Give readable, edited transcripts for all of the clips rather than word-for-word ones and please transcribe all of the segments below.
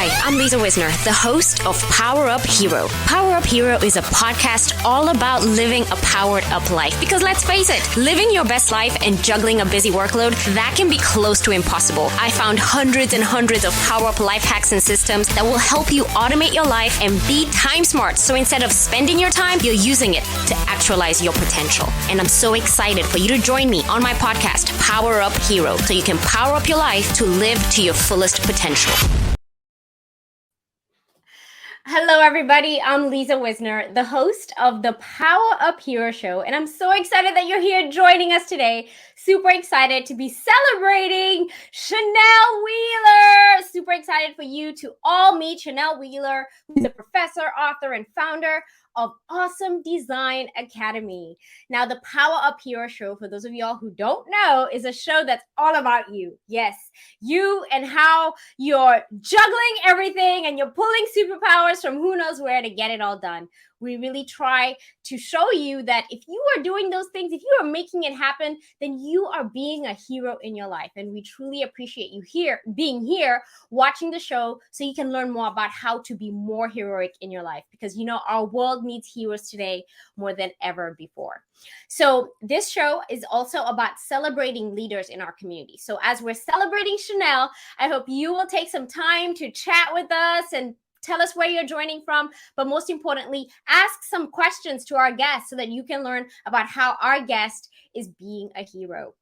Hi, I'm Lisa Wisner, the host of PowerUp Hero. PowerUp Hero is a podcast all about living a powered up life. Because let's face it, living your best life and juggling a busy workload, that can be close to impossible. I found hundreds and hundreds of PowerUp life hacks and systems that will help you automate your life and be time smart. So instead of spending your time, you're using it to actualize your potential. And I'm so excited for you to join me on my podcast, PowerUp Hero, so you can power up your life to live to your fullest potential. Hello, everybody. I'm Lisa Wisner, the host of the PowerUp Hero Show, and I'm so excited that you're here joining us today. Super excited to be celebrating Shannel Wheeler. Super excited for you to all meet Shannel Wheeler, who's a professor, author, and founder of Awesome Design Academy. Now, the PowerUp Hero Show, for those of y'all who don't know, is a show that's all about you. Yes, you and how you're juggling everything and you're pulling superpowers from who knows where to get it all done. We really try to show you that if you are doing those things, if you are making it happen, then you are being a hero in your life. And we truly appreciate you being here, watching the show, so you can learn more about how to be more heroic in your life. Because, you know, our world needs heroes today more than ever before. So this show is also about celebrating leaders in our community. So as we're celebrating Shannel, I hope you will take some time to chat with us and tell us where you're joining from, but most importantly, ask some questions to our guests so that you can learn about how our guest is being a hero.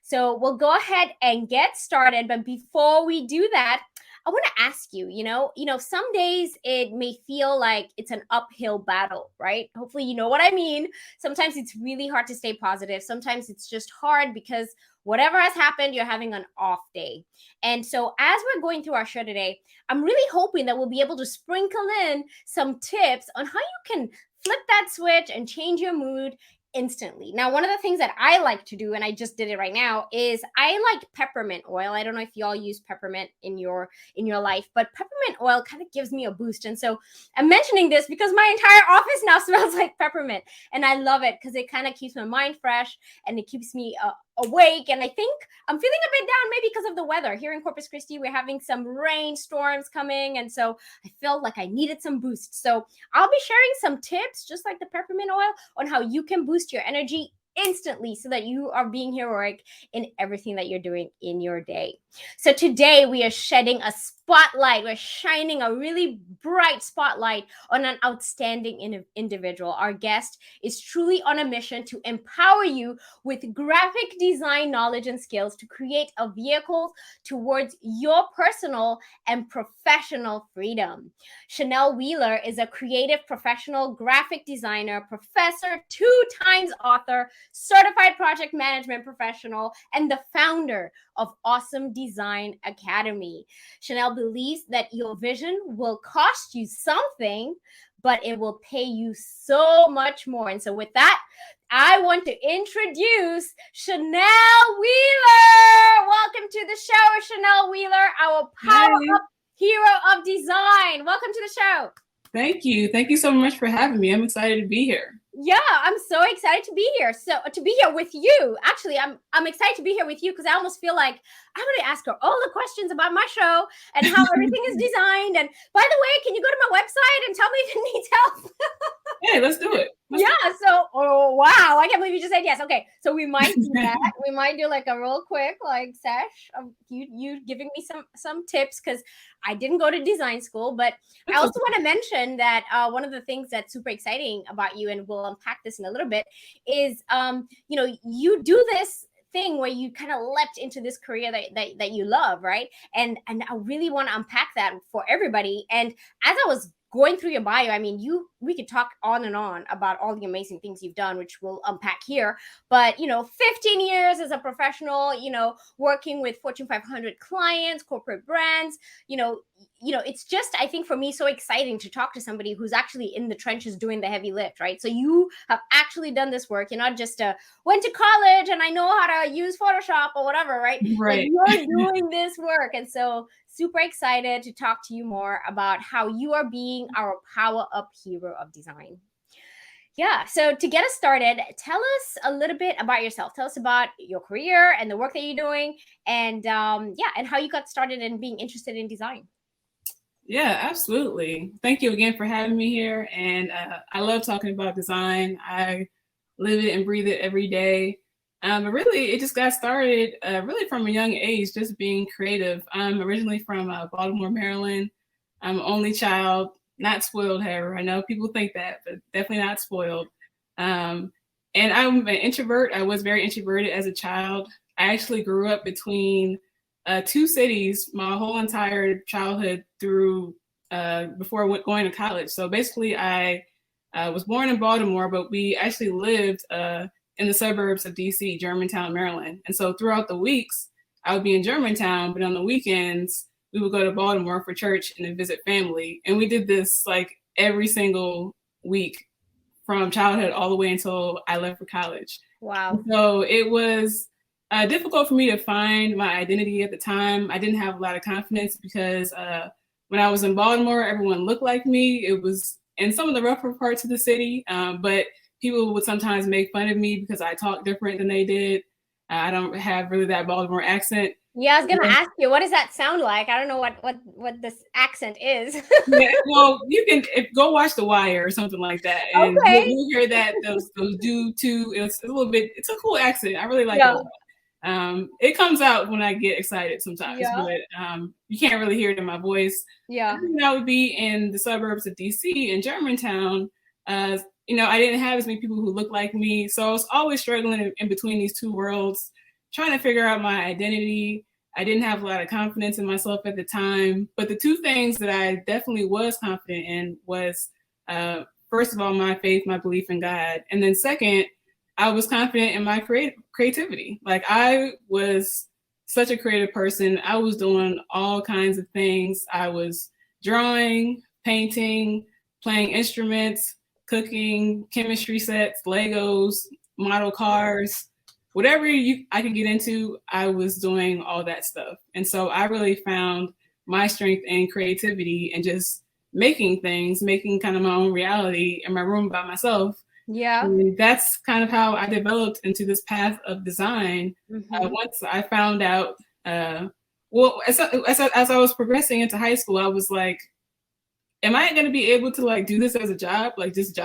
So we'll go ahead and get started. But before we do that, I want to ask you, you know, some days it may feel like it's an uphill battle, right? Hopefully, you know what I mean. Sometimes it's really hard to stay positive. Sometimes it's just hard because whatever has happened, you're having an off day. And so as we're going through our show today, I'm really hoping that we'll be able to sprinkle in some tips on how you can flip that switch and change your mood instantly. Now, one of the things that I like to do, and I just did it right now, is I like peppermint oil. I don't know if y'all use peppermint in your life, but peppermint oil kind of gives me a boost. And so I'm mentioning this because my entire office now smells like peppermint, and I love it because it kind of keeps my mind fresh and it keeps me awake. And I think I'm feeling a bit down maybe because of the weather. Here in Corpus Christi, we're having some rainstorms coming, and so I felt like I needed some boost. So I'll be sharing some tips, just like the peppermint oil, on how you can boost your energy instantly so that you are being heroic in everything that you're doing in your day. So today we are shedding a spotlight. We're shining a really bright spotlight on an outstanding individual. Our guest is truly on a mission to empower you with graphic design knowledge and skills to create a vehicle towards your personal and professional freedom. Shannel Wheeler is a creative professional graphic designer, professor, 2 times author, certified project management professional, and the founder of Awesome Design Academy. Shannel believes that your vision will cost you something, but it will pay you so much more. And so with that, I want to introduce Shannel Wheeler. Welcome to the show, Shannel Wheeler, our PowerUp Hero of Design. Welcome to the show. Thank you. Thank you so much for having me. I'm excited to be here. Yeah, I'm so excited to be here. So to be here with you, actually, I'm excited to be here with you because I almost feel like I'm going to ask her all the questions about my show and how everything is designed. And by the way, can you go to my website and tell me if it needs help? Hey, let's do it. So, oh, wow. I can't believe you just said yes. Okay. So we might do that. We might do like a real quick sesh of you giving me some tips because I didn't go to design school, but I also want to mention that one of the things that's super exciting about you, and we'll unpack this in a little bit, is, you do this thing where you kind of leapt into this career that you love, right? And I really want to unpack that for everybody. And as I was going through your bio, I mean, we could talk on and on about all the amazing things you've done, which we'll unpack here. But, 15 years as a professional, working with Fortune 500 clients, corporate brands, it's just, I think for me, so exciting to talk to somebody who's actually in the trenches doing the heavy lift, right? So you have actually done this work. You're not just went to college and I know how to use Photoshop or whatever, right? Right. Like you're doing this work. And so super excited to talk to you more about how you are being our PowerUp Hero of Design. Yeah. So to get us started, tell us a little bit about yourself. Tell us about your career and the work that you're doing and and how you got started in being interested in design. Yeah, absolutely. Thank you again for having me here. And I love talking about design. I live it and breathe it every day. But really, it just got started really from a young age, just being creative. I'm originally from Baltimore, Maryland. I'm an only child, not spoiled, however. I know people think that, but definitely not spoiled. Um, and I'm an introvert. I was very introverted as a child. I actually grew up between two cities my whole entire childhood through before going to college. So basically, I was born in Baltimore, but we actually lived in the suburbs of DC, Germantown, Maryland. And so throughout the weeks, I would be in Germantown, but on the weekends, we would go to Baltimore for church and then visit family. And we did this like every single week from childhood all the way until I left for college. Wow. So it was difficult for me to find my identity at the time. I didn't have a lot of confidence because when I was in Baltimore, everyone looked like me. It was in some of the rougher parts of the city, but people would sometimes make fun of me because I talked different than they did. I don't have really that Baltimore accent. Yeah, I was gonna ask you, what does that sound like? I don't know what this accent is. Yeah, well, you can go watch The Wire or something like that, and Okay. you'll hear that those do too. It's a little bit. It's a cool accent. I really like it a Yeah. lot. It comes out when I get excited sometimes, Yeah. but you can't really hear it in my voice. Yeah. I would be in the suburbs of DC in Germantown. I didn't have as many people who looked like me, so I was always struggling in between these two worlds, trying to figure out my identity. I didn't have a lot of confidence in myself at the time, but the two things that I definitely was confident in was, first of all, my faith, my belief in God, and then second, I was confident in my creativity. Like I was such a creative person. I was doing all kinds of things. I was drawing, painting, playing instruments, cooking, chemistry sets, Legos, model cars, whatever I could get into, I was doing all that stuff. And so I really found my strength in creativity and just making things, making kind of my own reality in my room by myself. Yeah. And that's kind of how I developed into this path of design. Once I found out, as I was progressing into high school, I was like, am I going to be able to like do this as a job, like just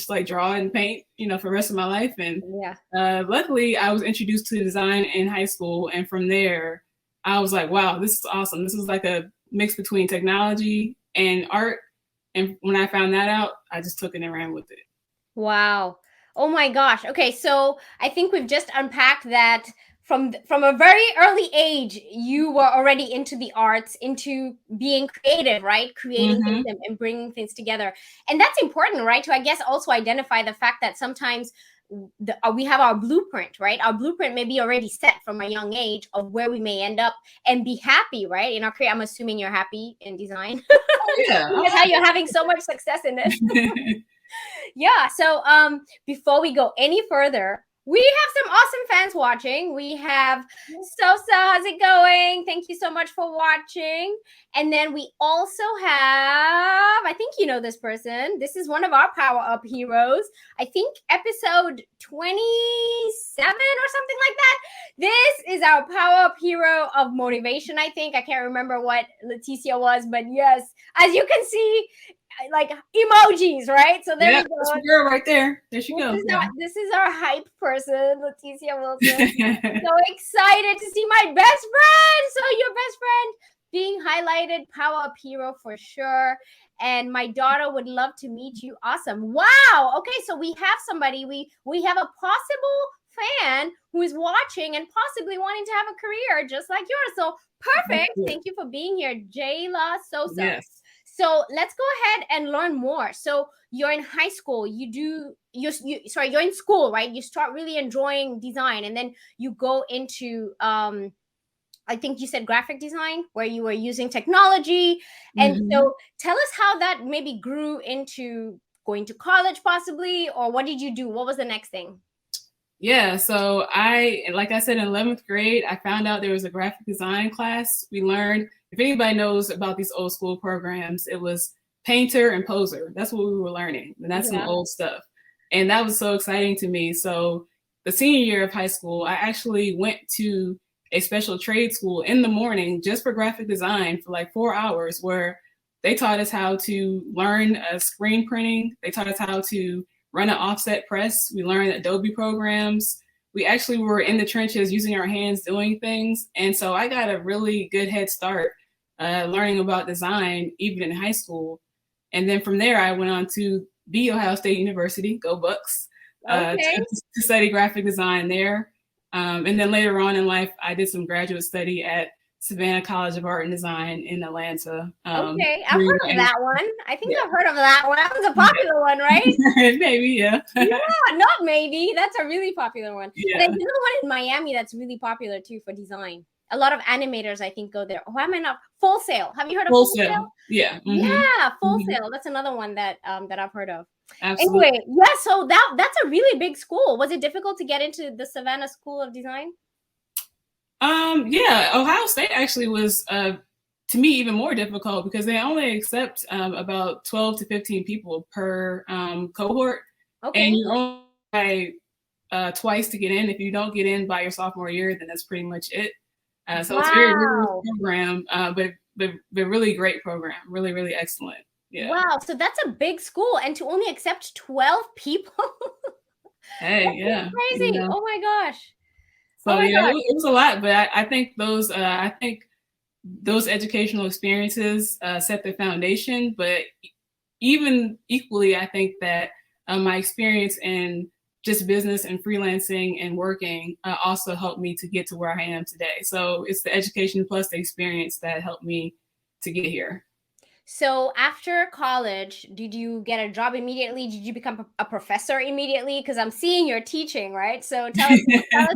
like draw and paint, for the rest of my life? And Yeah. luckily, I was introduced to design in high school, and from there, I was like, wow, this is awesome. This is like a mix between technology and art. And when I found that out, I just took it and ran with it. Wow. Oh my gosh. Okay, so I think we've just unpacked that from a very early age, you were already into the arts, into being creative, right? Creating things Mm-hmm. and bringing things together. And that's important, right? To, I guess, also identify the fact that sometimes we have our blueprint, right? Our blueprint may be already set from a young age of where we may end up and be happy, right? In our career, I'm assuming you're happy in design. Yeah. That's how you're having so much success in it. Yeah, so before we go any further, we have some awesome fans watching. We have Sosa, how's it going? Thank you so much for watching. And then we also have, I think you know this person. This is one of our Power Up heroes. I think episode 27 or something like that. This is our Power Up hero of motivation, I think. I can't remember what Leticia was, but yes, as you can see, like emojis, right? So there we go. That's the girl right there. There she goes. This is our hype person, Leticia Wilson. So excited to see my best friend. So your best friend being highlighted, Power Up hero for sure. And my daughter would love to meet you. Awesome. Wow. Okay, so we have somebody. We have a possible fan who is watching and possibly wanting to have a career just like yours. So perfect. Thank you for being here, Jayla Sosa. Yes. So let's go ahead and learn more. So you're in high school, you're in school, right? You start really enjoying design, and then you go into I think you said graphic design, where you were using technology. And so tell us how that maybe grew into going to college possibly, or what did you do? What was the next thing? Yeah, so like I said, in 11th grade, I found out there was a graphic design class. We learned, if anybody knows about these old school programs, it was Painter and Poser. That's what we were learning. And that's some old stuff. And that was so exciting to me. So the senior year of high school, I actually went to a special trade school in the morning just for graphic design for like 4 hours, where They taught us how to learn screen printing. They taught us how to run an offset press. We learned Adobe programs. We actually were in the trenches using our hands doing things. And so I got a really good head start learning about design, even in high school. And then from there, I went on to The Ohio State University, go Bucks, to study graphic design there. And then later on in life, I did some graduate study at Savannah College of Art and Design in Atlanta. Okay, I've heard of that one. I think I've heard of that one. That was a popular one, right? Maybe, yeah. Yeah, not maybe. That's a really popular one. Yeah. There's another one in Miami that's really popular too for design. A lot of animators, I think, go there. Oh, am I not? Full Sail. Have you heard of Full Sail? Yeah. Mm-hmm. Yeah, Full Sail. That's another one that I've heard of. Absolutely. Anyway, yeah, so that's a really big school. Was it difficult to get into the Savannah School of Design? Yeah, Ohio State actually was, to me, even more difficult because they only accept about 12 to 15 people per cohort. Okay. And you're only by twice to get in. If you don't get in by your sophomore year, then that's pretty much it. So it's a very rigorous program, but really great program. Really, really excellent. Yeah. Wow. So that's a big school, and to only accept 12 people. Hey, yeah. Crazy. You know? Oh my gosh. So yeah, it was a lot, but I think those educational experiences set the foundation. But even equally, I think that my experience in just business and freelancing and working also helped me to get to where I am today. So it's the education plus the experience that helped me to get here. So after college, did you get a job immediately? Did you become a professor immediately? Because I'm seeing you're teaching, right? So tell us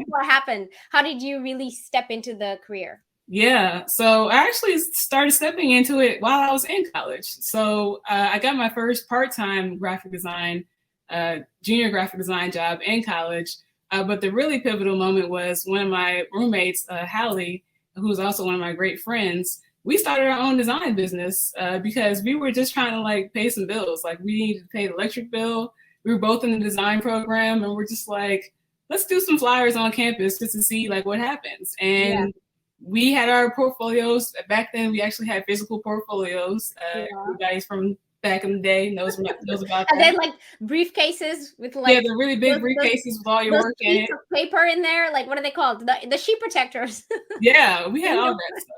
what happened. How did you really step into the career? Yeah, so I actually started stepping into it while I was in college. So I got my first part-time graphic design, junior graphic design job in college. But the really pivotal moment was one of my roommates, Hallie, who's also one of my great friends. We started our own design business because we were just trying to like pay some bills. Like we needed to pay the electric bill. We were both in the design program and we're just like, let's do some flyers on campus just to see like what happens. And we had our portfolios. Back then we actually had physical portfolios. Everybody's from back in the day knows about that. And then like briefcases with like the really big briefcases with all your work in it. Of paper in there. Like what are they called? The sheet protectors. Yeah, we had all that stuff.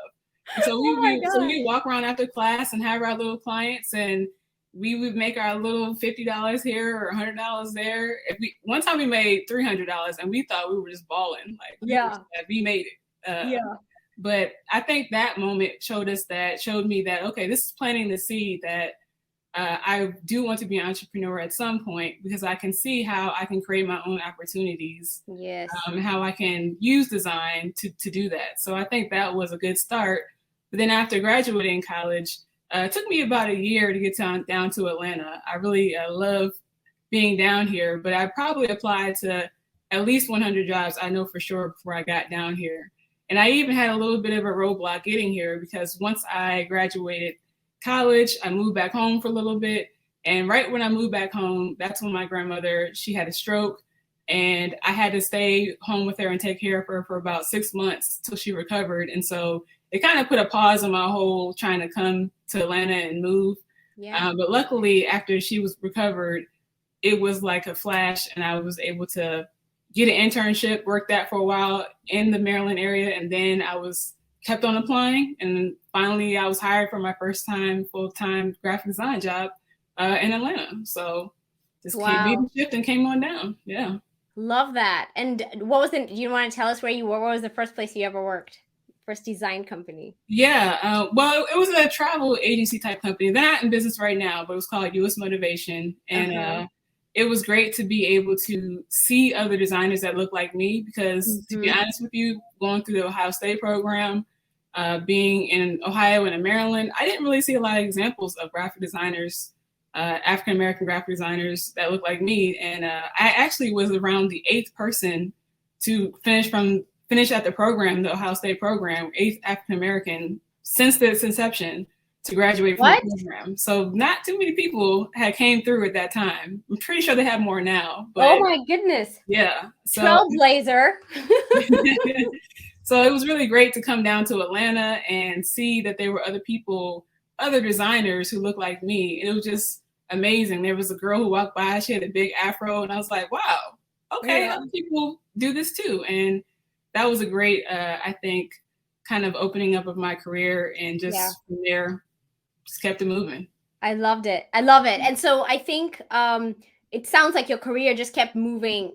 So we walk around after class and have our little clients, and we would make our little $50 here or $100 there. One time we made $300, and we thought we were just balling. Like we made it. But I think that moment showed me that okay, this is planting the seed that I do want to be an entrepreneur at some point because I can see how I can create my own opportunities. Yes. How I can use design to do that. So I think that was a good start. But then after graduating college, it took me about a year to get down to Atlanta. I really love being down here, but I probably applied to at least 100 jobs, I know for sure, before I got down here. And I even had a little bit of a roadblock getting here because once I graduated college, I moved back home for a little bit. And right when I moved back home, that's when my grandmother, she had a stroke. And I had to stay home with her and take care of her for about 6 months till she recovered. And so it kind of put a pause on my whole trying to come to Atlanta and move. Yeah. But luckily, after she was recovered, it was like a flash and I was able to get an internship, work that for a while in the Maryland area. And then I was kept on applying. And finally, I was hired for my first time full-time graphic design job in Atlanta. So just beat the shift and came on down. Yeah. Love that. And what was do you want to tell us where you were? What was the first place you ever worked? First design company? Yeah. Well, it was a travel agency type company. They're not in business right now, but it was called US Motivation. And it was great to be able to see other designers that look like me because to be honest with you, going through the Ohio State program, being in Ohio and in Maryland, I didn't really see a lot of examples of graphic designers, African-American graphic designers that look like me. And I actually was around the 8th person to finish at the program, the Ohio State program, 8th African-American since its inception to graduate from the program. So not too many people had came through at that time. I'm pretty sure they have more now. But oh my goodness. Yeah. So, trailblazer. So it was really great to come down to Atlanta and see that there were other people other designers who looked like me. It was just amazing. There was a girl who walked by, she had a big afro, and I was like, wow, okay, Yeah. other people do this too. And that was a great, I think, kind of opening up of my career, and Yeah. just from there, just kept it moving. I loved it. I love it. And so I think it sounds like your career just kept moving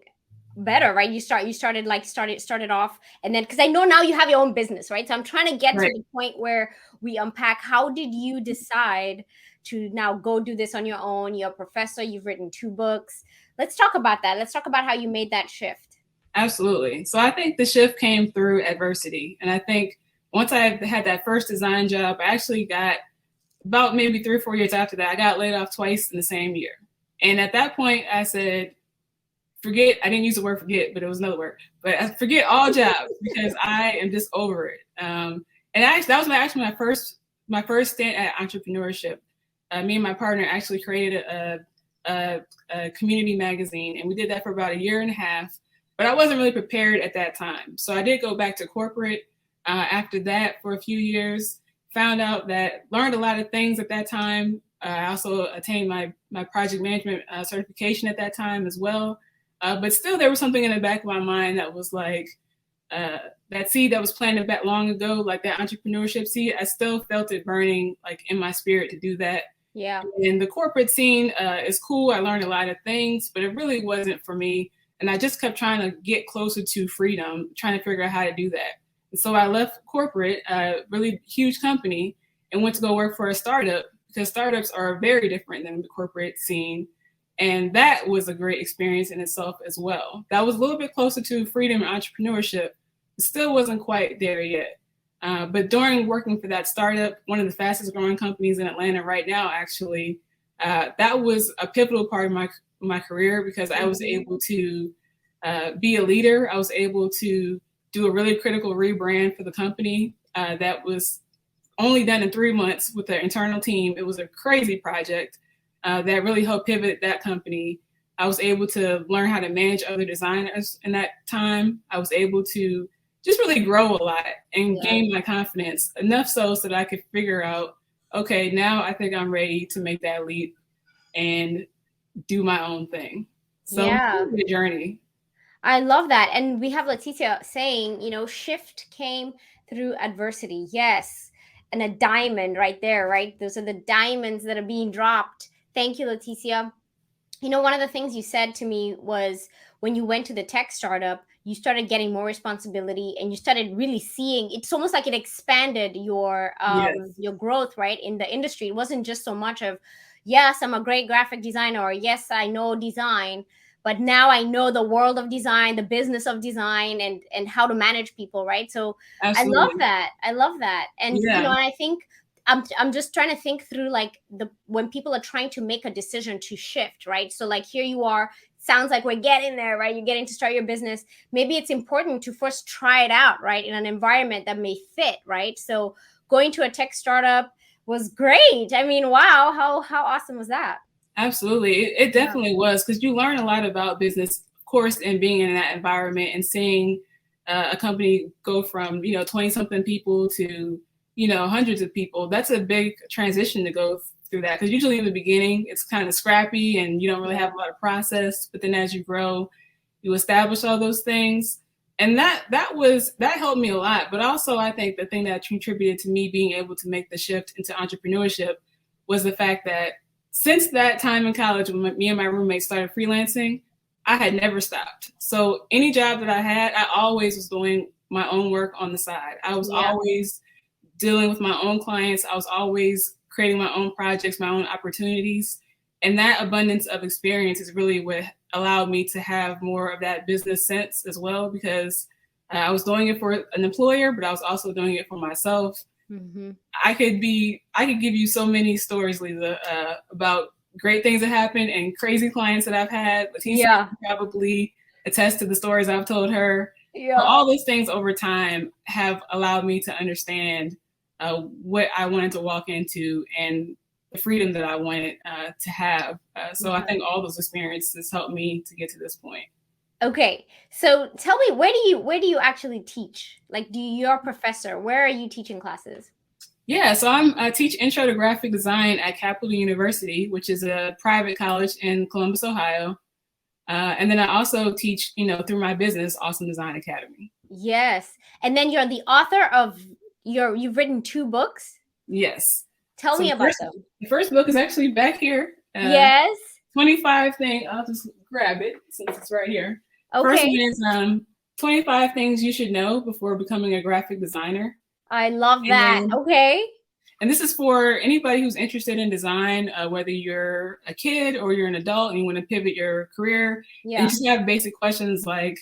better, right? You started off, and then because I know now you have your own business, right? So I'm trying to get to Right. the point where we unpack how did you decide to now go do this on your own? You're a professor, you've written 2 books. Let's talk about that. Let's talk about how you made that shift. Absolutely. So I think the shift came through adversity. And I think once I had that first design job, I actually got about maybe 3 or 4 years after that, I got laid off twice in the same year. And at that point, I said, forget, I didn't use the word forget, but it was another word, but I forget all jobs because I am just over it. And actually, that was my first stint at entrepreneurship. Me and my partner actually created a community magazine, and we did that for about a year and a half. But I wasn't really prepared at that time, so I did go back to corporate after that for a few years. Found out that learned a lot of things at that time. I also attained my project management certification at that time as well. But still, there was something in the back of my mind that was like, that seed that was planted back long ago, like that entrepreneurship seed. I still felt it burning like in my spirit to do that. Yeah. And the corporate scene is cool. I learned a lot of things, but it really wasn't for me. And I just kept trying to get closer to freedom, trying to figure out how to do that. And so I left corporate, a really huge company, and went to go work for a startup, because startups are very different than the corporate scene. And that was a great experience in itself as well. That was a little bit closer to freedom and entrepreneurship. It still wasn't quite there yet. But during working for that startup, one of the fastest growing companies in Atlanta right now, actually, that was a pivotal part of my career, because I was able to be a leader. I was able to do a really critical rebrand for the company that was only done in 3 months with the internal team. It was a crazy project that really helped pivot that company. I was able to learn how to manage other designers in that time. I was able to just really grow a lot and gain my confidence, enough so that I could figure out, okay, now I think I'm ready to make that leap and do my own thing. So Yeah. the journey. I love that. And we have Leticia saying, shift came through adversity. Yes. And a diamond right there, right? Those are the diamonds that are being dropped. Thank you, Leticia. One of the things you said to me was when you went to the tech startup, you started getting more responsibility and you started really seeing, it's almost like it expanded your growth, right, in the industry. It wasn't just so much of, yes, I'm a great graphic designer, or yes, I know design, but now I know the world of design, the business of design, and how to manage people, right? So Absolutely. I love that. And Yeah. I think I'm just trying to think through like when people are trying to make a decision to shift, right? So like here you are, sounds like we're getting there, right? You're getting to start your business. Maybe it's important to first try it out, right? In an environment that may fit, right? So going to a tech startup was great. I mean, wow, how awesome was that? Absolutely. It definitely was, because you learn a lot about business, of course, and being in that environment and seeing a company go from, 20 something people to, hundreds of people. That's a big transition to go through that, because usually in the beginning, it's kind of scrappy and you don't really have a lot of process. But then as you grow, you establish all those things. And that helped me a lot. But also, I think the thing that contributed to me being able to make the shift into entrepreneurship was the fact that since that time in college, when me and my roommate started freelancing, I had never stopped. So any job that I had, I always was doing my own work on the side. I was always dealing with my own clients. I was always creating my own projects, my own opportunities. And that abundance of experience is really what allowed me to have more of that business sense as well, because I was doing it for an employer, but I was also doing it for myself. Mm-hmm. I could give you so many stories, Lisa, about great things that happened and crazy clients that I've had. Leticia probably attest to the stories I've told her. Yeah. But all those things over time have allowed me to understand what I wanted to walk into and the freedom that I wanted to have. So I think all those experiences helped me to get to this point. Okay, so tell me, where do you actually teach? Like, you're a professor? Where are you teaching classes? Yeah, so I teach intro to graphic design at Capital University, which is a private college in Columbus, Ohio. And then I also teach, through my business, Awesome Design Academy. Yes. And then you're the author of you've written 2 books? Yes. Tell me about them. The first book is actually back here. Yes. 25 things. I'll just grab it since it's right here. Okay. First one is 25 things you should know before becoming a graphic designer. I love that. Okay. And this is for anybody who's interested in design, whether you're a kid or you're an adult and you want to pivot your career. Yeah. And just have basic questions like,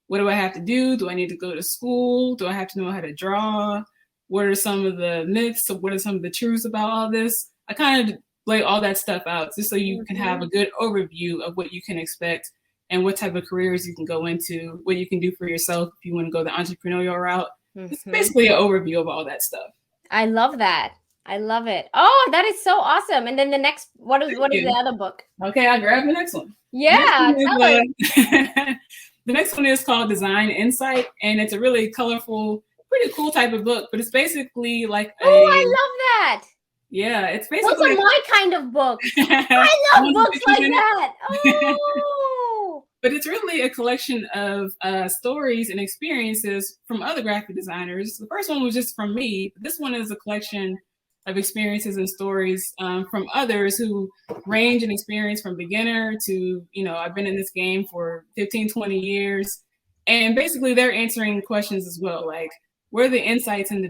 what do I have to do? Do I need to go to school? Do I have to know how to draw? What are some of the myths? What are some of the truths about all this? I kind of lay all that stuff out just so you can have a good overview of what you can expect and what type of careers you can go into, what you can do for yourself if you want to go the entrepreneurial route. It's basically an overview of all that stuff. I love that. I love it. Oh, that is so awesome. And then the next, what is the other book? Okay, I'll grab the next one. Yeah, the next one is called Design Insight, and it's a really colorful, pretty cool type of book, but it's basically like I love that. Yeah, it's basically those are my kind of books. I love books like that. Oh. But it's really a collection of stories and experiences from other graphic designers. The first one was just from me. This one is a collection of experiences and stories from others who range in experience from beginner to, I've been in this game for 15, 20 years. And basically they're answering questions as well, like, what are the insights into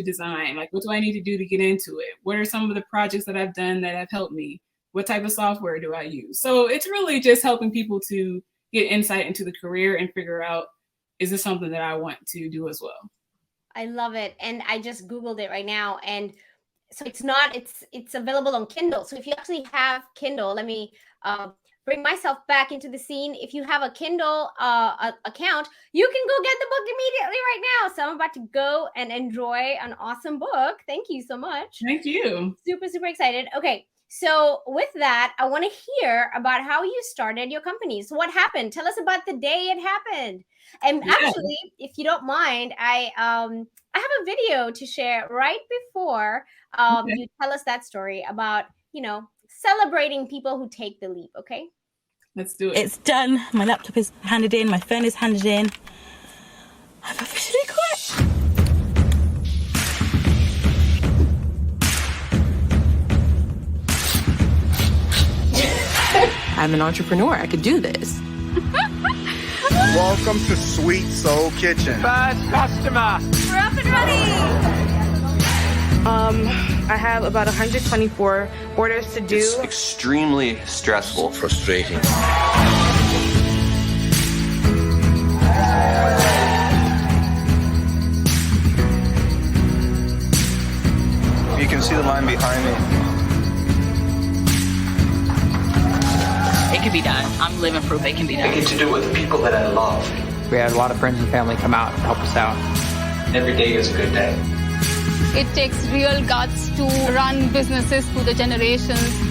design? Like, what do I need to do to get into it? What are some of the projects that I've done that have helped me? What type of software do I use? So it's really just helping people to get insight into the career and figure out, is this something that I want to do as well? I love it. And I just Googled it right now. And so it's available on Kindle. So if you actually have Kindle, let me bring myself back into the scene. If you have a Kindle account, you can go get the book immediately right now. So I'm about to go and enjoy an awesome book. Thank you so much. Thank you. Super, super excited. Okay. So with that, I want to hear about how you started your company. So what happened? Tell us about the day it happened. And actually, if you don't mind, I have a video to share right before you tell us that story about, celebrating people who take the leap. Okay. Let's do it. It's done. My laptop is handed in. My phone is handed in. I've officially quit. I'm an entrepreneur. I could do this. Welcome to Sweet Soul Kitchen. First customer. We're up and running. I have about 124 orders to do. It's extremely stressful. Frustrating. You can see the line behind me. It can be done. I'm living proof it can be done. I get to do it with the people that I love. We had a lot of friends and family come out and help us out. Every day is a good day. It takes real guts to run businesses through the generations.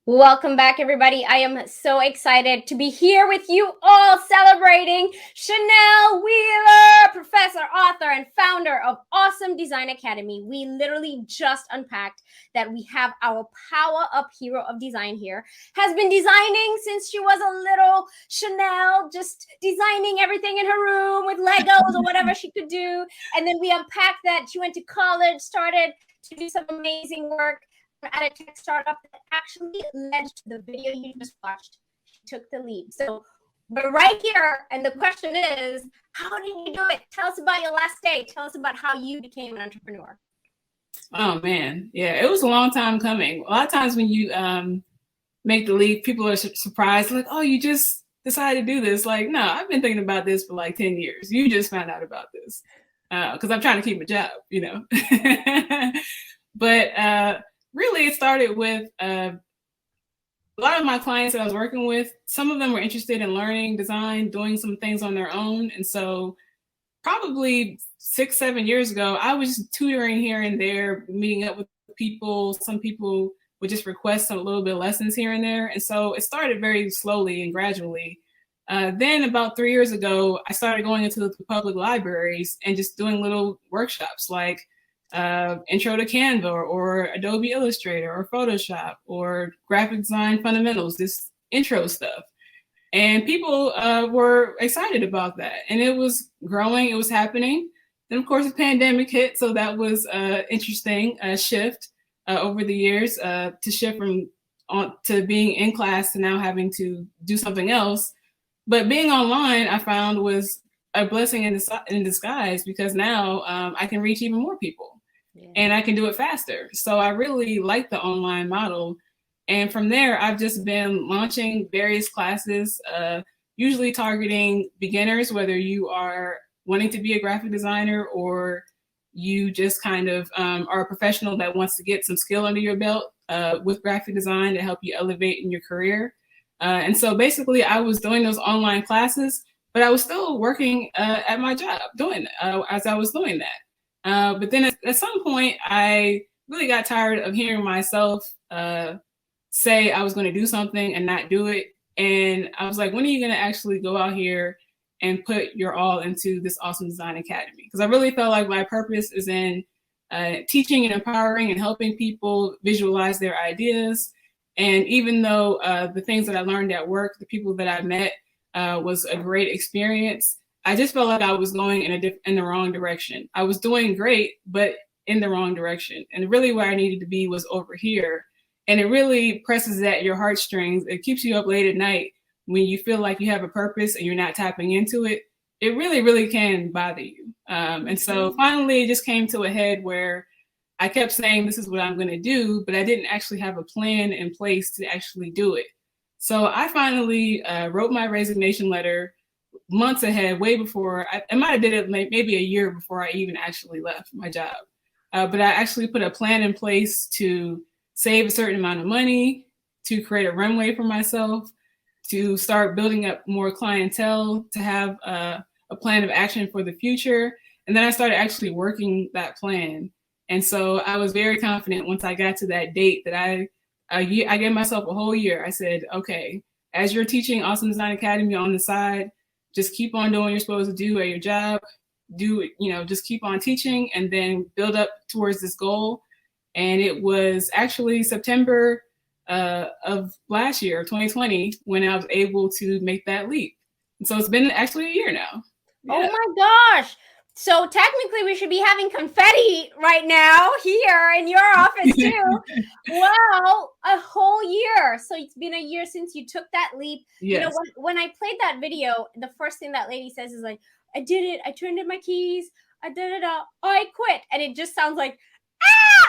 Welcome back, everybody. I am so excited to be here with you all celebrating Shannel Wheeler, professor, author, and founder of Awesome Design Academy. We literally just unpacked that we have our PowerUp hero of design here, has been designing since she was a little Shannel, just designing everything in her room with Legos or whatever she could do. And then we unpacked that she went to college, started to do some amazing work at a tech startup that actually led to the video you just watched. She took the leap. So we're right here, and the question is, how did you do it? Tell us about your last day. Tell us about how you became an entrepreneur. Oh man, yeah, it was a long time coming. A lot of times when you make the leap, people are surprised, like, "Oh, you just decided to do this?" Like, no, I've been thinking about this for like 10 years. You just found out about this because I'm trying to keep a job, But really, it started with a lot of my clients that I was working with. Some of them were interested in learning design, doing some things on their own. And so probably 6-7 years ago, I was tutoring here and there, meeting up with people. Some people would just request a little bit of lessons here and there. And so it started very slowly and gradually. Then about 3 years ago, I started going into the public libraries and just doing little workshops like Intro to Canva or Adobe Illustrator or Photoshop or graphic design fundamentals, this intro stuff. And people were excited about that. And it was growing, it was happening. Then, of course, the pandemic hit. So that was interesting shift over the years to shift from to being in class to now having to do something else. But being online, I found, was a blessing in disguise, because now I can reach even more people and I can do it faster. So I really like the online model. And from there, I've just been launching various classes, usually targeting beginners, whether you are wanting to be a graphic designer or you just kind of are a professional that wants to get some skill under your belt with graphic design to help you elevate in your career. And so basically, I was doing those online classes, but I was still working at my job doing as I was doing that. But then at some point, I really got tired of hearing myself say I was going to do something and not do it. And I was like, when are you going to actually go out here and put your all into this awesome design academy? Because I really felt like my purpose is in teaching and empowering and helping people visualize their ideas. And even though the things that I learned at work, the people that I met was a great experience, I just felt like I was going in the wrong direction. I was doing great, but in the wrong direction. And really where I needed to be was over here. And it really presses at your heartstrings. It keeps you up late at night when you feel like you have a purpose and you're not tapping into it. It really, really can bother you. And so finally, it just came to a head where I kept saying, this is what I'm going to do, but I didn't actually have a plan in place to actually do it. So I finally wrote my resignation letter months ahead, way before. I might have did it maybe a year before I even actually left my job. But I actually put a plan in place to save a certain amount of money, to create a runway for myself, to start building up more clientele, to have a plan of action for the future. And then I started actually working that plan. And so I was very confident once I got to that date that I gave myself a whole year. I said, okay, as you're teaching Awesome Design Academy on the side, just keep on doing what you're supposed to do at your job. Just keep on teaching and then build up towards this goal. And it was actually September of last year, 2020, when I was able to make that leap. And so it's been actually a year now. Yeah. Oh my gosh. So technically we should be having confetti right now here in your office too. Wow, a whole year. So it's been a year since you took that leap. Yes. You know, when I played that video, the first thing that lady says is like, I did it. I turned in my keys. I did it all. I quit. And it just sounds like,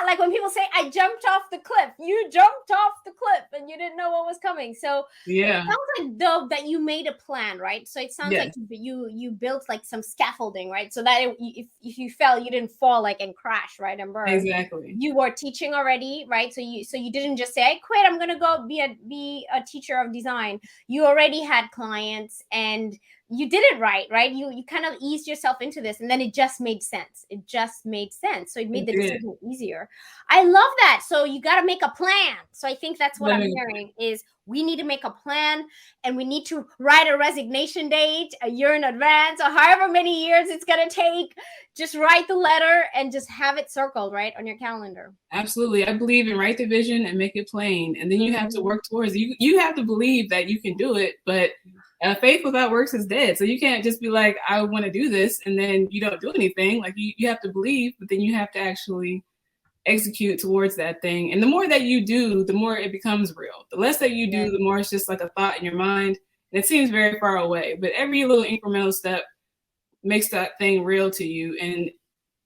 like when people say, I jumped off the cliff. You jumped off the cliff and you didn't know what was coming. So yeah, it sounds like though that you made a plan, right? So it sounds like you built like some scaffolding, right? So that if you fell, you didn't fall like and crash, right, and burn. Exactly. You were teaching already, right? So you didn't just say, I quit. I'm gonna go be a teacher of design. You already had clients and you did it right? You kind of eased yourself into this, and then it just made sense. So it made the decision easier. I love that. So you got to make a plan. So I think that's what I'm hearing is we need to make a plan, and we need to write a resignation date a year in advance, or however many years it's going to take. Just write the letter and just have it circled right on your calendar. Absolutely. I believe in write the vision and make it plain. And then you have to work towards it. You have to believe that you can do it, but faith without works is dead. So you can't just be like, I want to do this, and then you don't do anything. Like you have to believe, but then you have to actually execute towards that thing. And the more that you do, the more it becomes real. The less that you do, the more it's just like a thought in your mind. And it seems very far away, but every little incremental step makes that thing real to you. And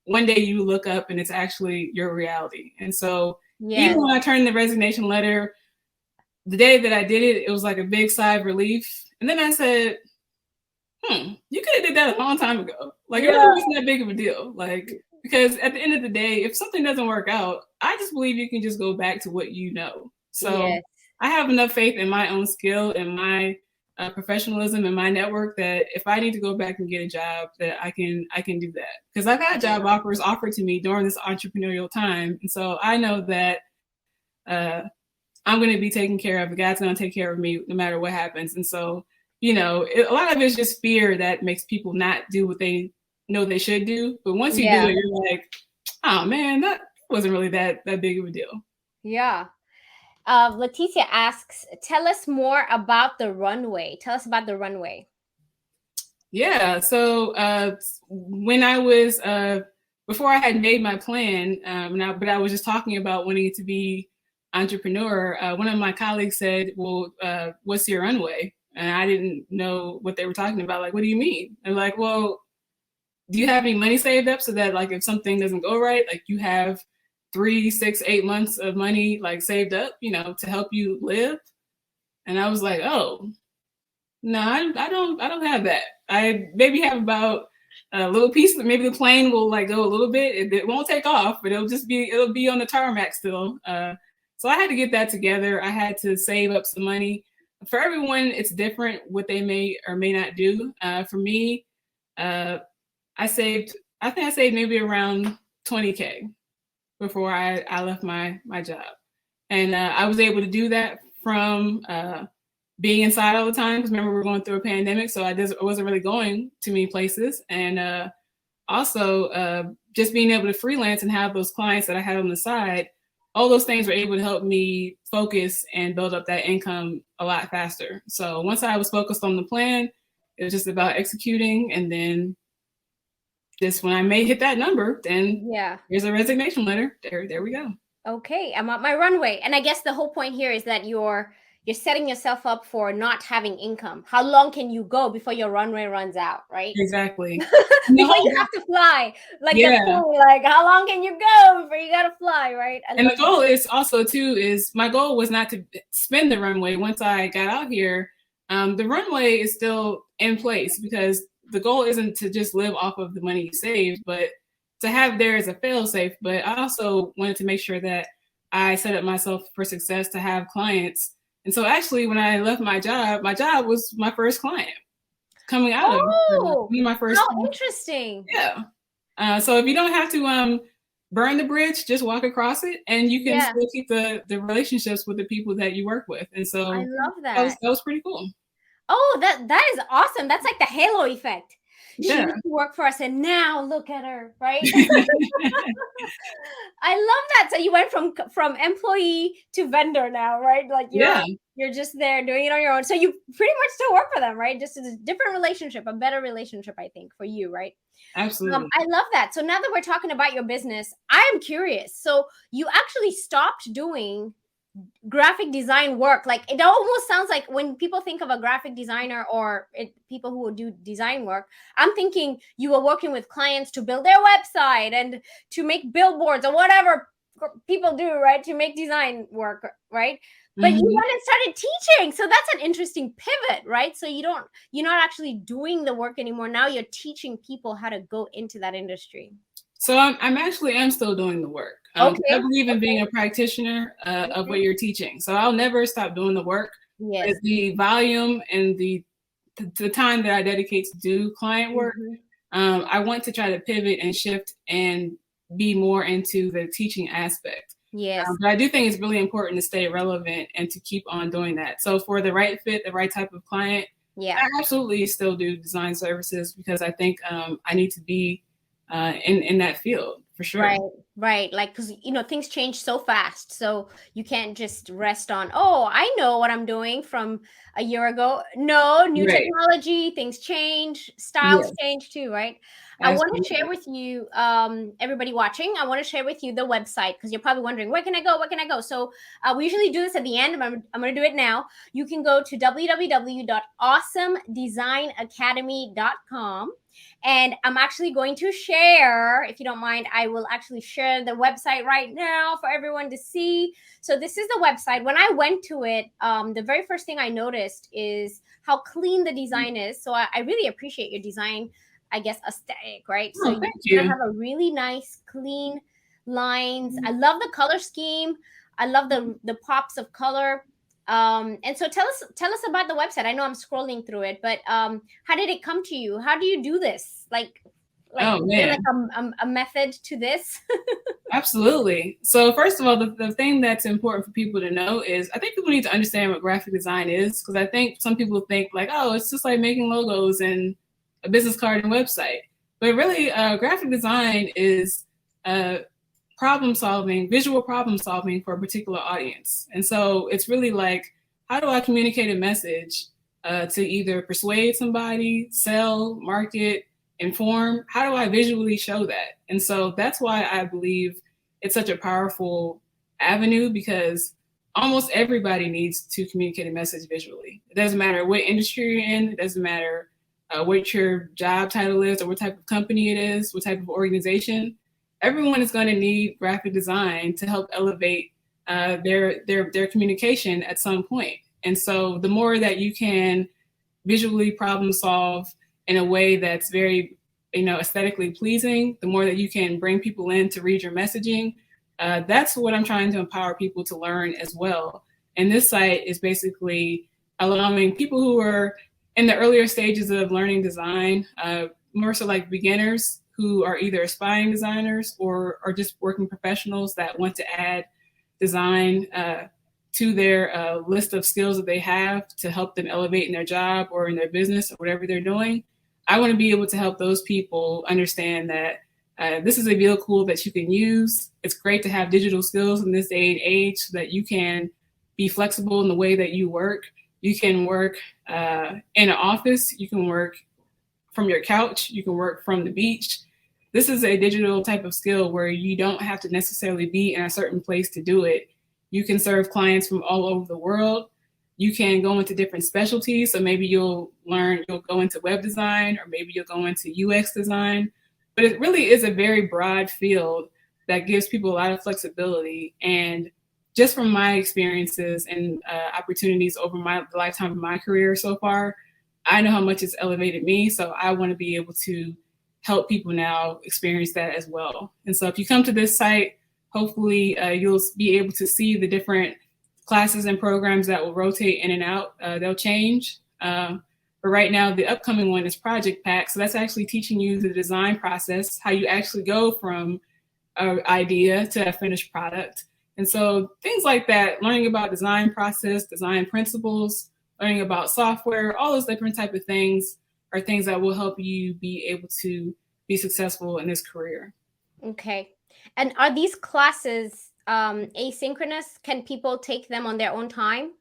one day you look up and it's actually your reality. And so even when I turned the resignation letter, the day that I did it, it was like a big sigh of relief. And then I said, you could have did that a long time ago. Like it really wasn't that big of a deal. Like, because at the end of the day, if something doesn't work out, I just believe you can just go back to what you know. So I have enough faith in my own skill and my professionalism in my network that if I need to go back and get a job, that I can do that. Because I've had job offers offered to me during this entrepreneurial time. And so I know that I'm going to be taken care of. God's going to take care of me no matter what happens. And so, a lot of it's just fear that makes people not do what they know they should do. But once you do it, you're like, oh man, that wasn't really that big of a deal. Yeah. Leticia asks, tell us more about the runway. Tell us about the runway. Yeah. So when I was, before I had made my plan, but I was just talking about wanting to be entrepreneur, one of my colleagues said, well, what's your runway? And I didn't know what they were talking about. Like, what do you mean? And like, well, do you have any money saved up so that like if something doesn't go right, like you have 3, 6, 8 months of money like saved up, to help you live? And I was like, oh, no, I don't have that. I maybe have about a little piece. Maybe the plane will like go a little bit. It won't take off, but it'll be on the tarmac still. So I had to get that together. I had to save up some money. For everyone, it's different what they may or may not do. For me, I think I saved maybe around $20K before I left my job. And I was able to do that from being inside all the time, because remember, we were going through a pandemic, so I wasn't really going to many places. And also just being able to freelance and have those clients that I had on the side, all those things were able to help me focus and build up that income a lot faster. So once I was focused on the plan, it was just about executing. And then just when I may hit that number, then here's a resignation letter. There we go. Okay, I'm at my runway. And I guess the whole point here is that you're setting yourself up for not having income. How long can you go before your runway runs out, right? Exactly. Before you have to fly. Like, like how long can you go before you got to fly, right? And the goal is also, too, is my goal was not to spend the runway once I got out here. The runway is still in place because the goal isn't to just live off of the money you saved, but to have there as a fail-safe. But I also wanted to make sure that I set up myself for success to have clients. And so actually, when I left my job was my first client coming out of my first. How interesting. Yeah. So if you don't have to burn the bridge, just walk across it, and you can still keep the relationships with the people that you work with. And so I love that. That was pretty cool. Oh, that is awesome. That's like the halo effect. She Yeah. used to work for us, and now look at her, right? I love that. So you went from employee to vendor now, right? Like you're just there doing it on your own. So you pretty much still work for them, right? Just a different relationship, a better relationship, I think, for you, right? Absolutely. I love that. So now that we're talking about your business, I am curious. So you actually stopped doing graphic design work. Like, it almost sounds like when people think of a graphic designer or people who will do design work, I'm thinking you were working with clients to build their website and to make billboards or whatever people do, right, to make design work, right? But you went and started teaching, so that's an interesting pivot, right? So you're not actually doing the work anymore. Now you're teaching people how to go into that industry. So I'm still doing the work. I believe in being a practitioner of what you're teaching. So I'll never stop doing the work. Yes. The volume and the time that I dedicate to do client work, I want to try to pivot and shift and be more into the teaching aspect. Yes. But I do think it's really important to stay relevant and to keep on doing that. So for the right fit, the right type of client, I absolutely still do design services because I think I need to be in that field for sure. Right. Like, because things change so fast, so you can't just rest on, I know what I'm doing from a year ago. No, new technology, things change, styles change too, right? Absolutely. I want to share with you, everybody watching, I want to share with you the website, because you're probably wondering, where can I go? So we usually do this at the end, but I'm going to do it now. You can go to www.awesomedesignacademy.com. And I'm actually going to share, if you don't mind, I will actually share the website right now for everyone to see. So this is the website. When I went to it, the very first thing I noticed is how clean the design is. So I really appreciate your design, I guess, aesthetic, right? So you have a really nice, clean lines. I love the color scheme. I love the pops of color. And so tell us about the website. I know I'm scrolling through it, but how did it come to you? How do you do this? Like Oh, is there man. like a method to this? Absolutely. So first of all, the thing that's important for people to know is I think people need to understand what graphic design is, because I think some people think like, oh, it's just like making logos and a business card and website. But really, graphic design is visual problem solving for a particular audience. And so it's really like, how do I communicate a message to either persuade somebody, sell, market, inform? How do I visually show that? And so that's why I believe it's such a powerful avenue, because almost everybody needs to communicate a message visually. It doesn't matter what industry you're in. It doesn't matter what your job title is or what type of company it is, what type of organization. Everyone is going to need graphic design to help elevate their communication at some point. And so the more that you can visually problem solve in a way that's very, aesthetically pleasing, the more that you can bring people in to read your messaging. That's what I'm trying to empower people to learn as well. And this site is basically allowing people who are in the earlier stages of learning design, more so like beginners who are either aspiring designers or just working professionals that want to add design to their list of skills that they have to help them elevate in their job or in their business or whatever they're doing. I want to be able to help those people understand that this is a vehicle that you can use. It's great to have digital skills in this day and age so that you can be flexible in the way that you work. You can work in an office. You can work from your couch. You can work from the beach. This is a digital type of skill where you don't have to necessarily be in a certain place to do it. You can serve clients from all over the world. You can go into different specialties. So maybe you'll go into web design, or maybe you'll go into UX design. But it really is a very broad field that gives people a lot of flexibility. And just from my experiences and opportunities over the lifetime of my career so far, I know how much it's elevated me. So I want to be able to help people now experience that as well. And so if you come to this site, hopefully you'll be able to see the different classes and programs that will rotate in and out. They'll change. But right now, the upcoming one is Project Pack. So that's actually teaching you the design process, how you actually go from an idea to a finished product. And so things like that, learning about design process, design principles, learning about software, all those different type of things are things that will help you be able to be successful in this career. Okay. And are these classes asynchronous? Can people take them on their own time?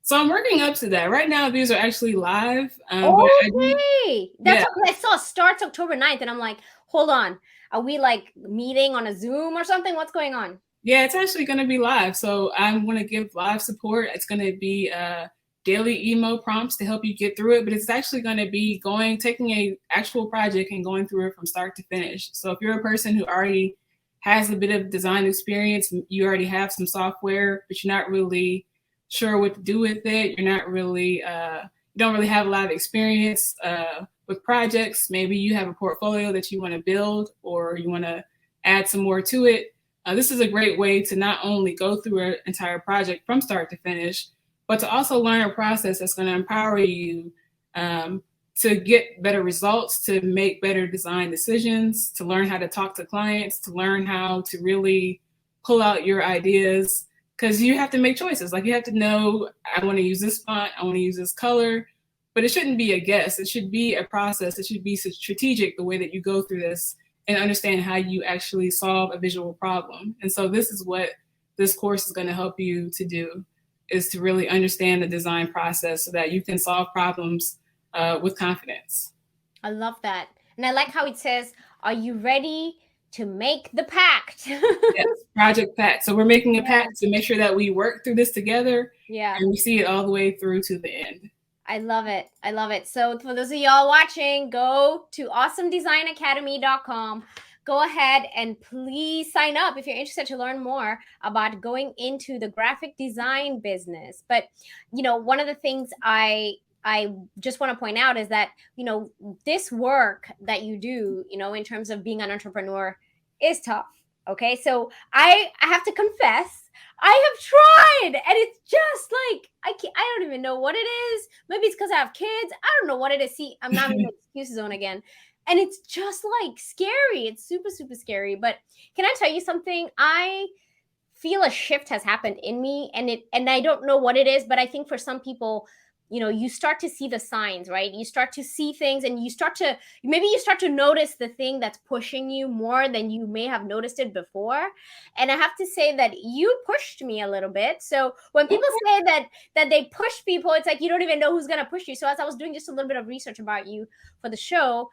So I'm working up to that. Right now, these are actually live. Okay. That's what I saw. Starts October 9th. And I'm like, hold on. Are we like meeting on a Zoom or something? What's going on? Yeah, it's actually going to be live. So I'm going to give live support. It's going to be daily email prompts to help you get through it. But it's actually going to be taking a actual project and going through it from start to finish. So if you're a person who already has a bit of design experience, you already have some software, but you're not really sure what to do with it. You're not really, you don't really have a lot of experience with projects. Maybe you have a portfolio that you want to build, or you want to add some more to it. This is a great way to not only go through an entire project from start to finish, but to also learn a process that's going to empower you to get better results, to make better design decisions, to learn how to talk to clients, to learn how to really pull out your ideas. Because you have to make choices. Like, you have to know, I want to use this font, I want to use this color, but it shouldn't be a guess. It should be a process. It should be strategic, the way that you go through this and understand how you actually solve a visual problem. And so this is what this course is going to help you to do, is to really understand the design process so that you can solve problems with confidence. I love that. And I like how it says, are you ready to make the pact? Yes, Project Pact. So we're making a pact to make sure that we work through this together. Yeah. And we see it all the way through to the end. I love it. I love it. So for those of y'all watching, go to awesomedesignacademy.com. Go ahead and please sign up if you're interested to learn more about going into the graphic design business. But, one of the things I just want to point out is that, this work that you do, in terms of being an entrepreneur is tough. Okay. So I have to confess, I have tried, and it's just even know what it is. Maybe it's because I have kids. I don't know what it is. See, I'm not in the excuse zone again. And it's just like scary. It's super, super scary. But can I tell you something? I feel a shift has happened in me, and I don't know what it is, but I think for some people, you start to see the signs, right? You start to see things, and you start to notice the thing that's pushing you more than you may have noticed it before. And I have to say that you pushed me a little bit. So when people say that they push people, it's like you don't even know who's gonna push you. So as I was doing just a little bit of research about you for the show,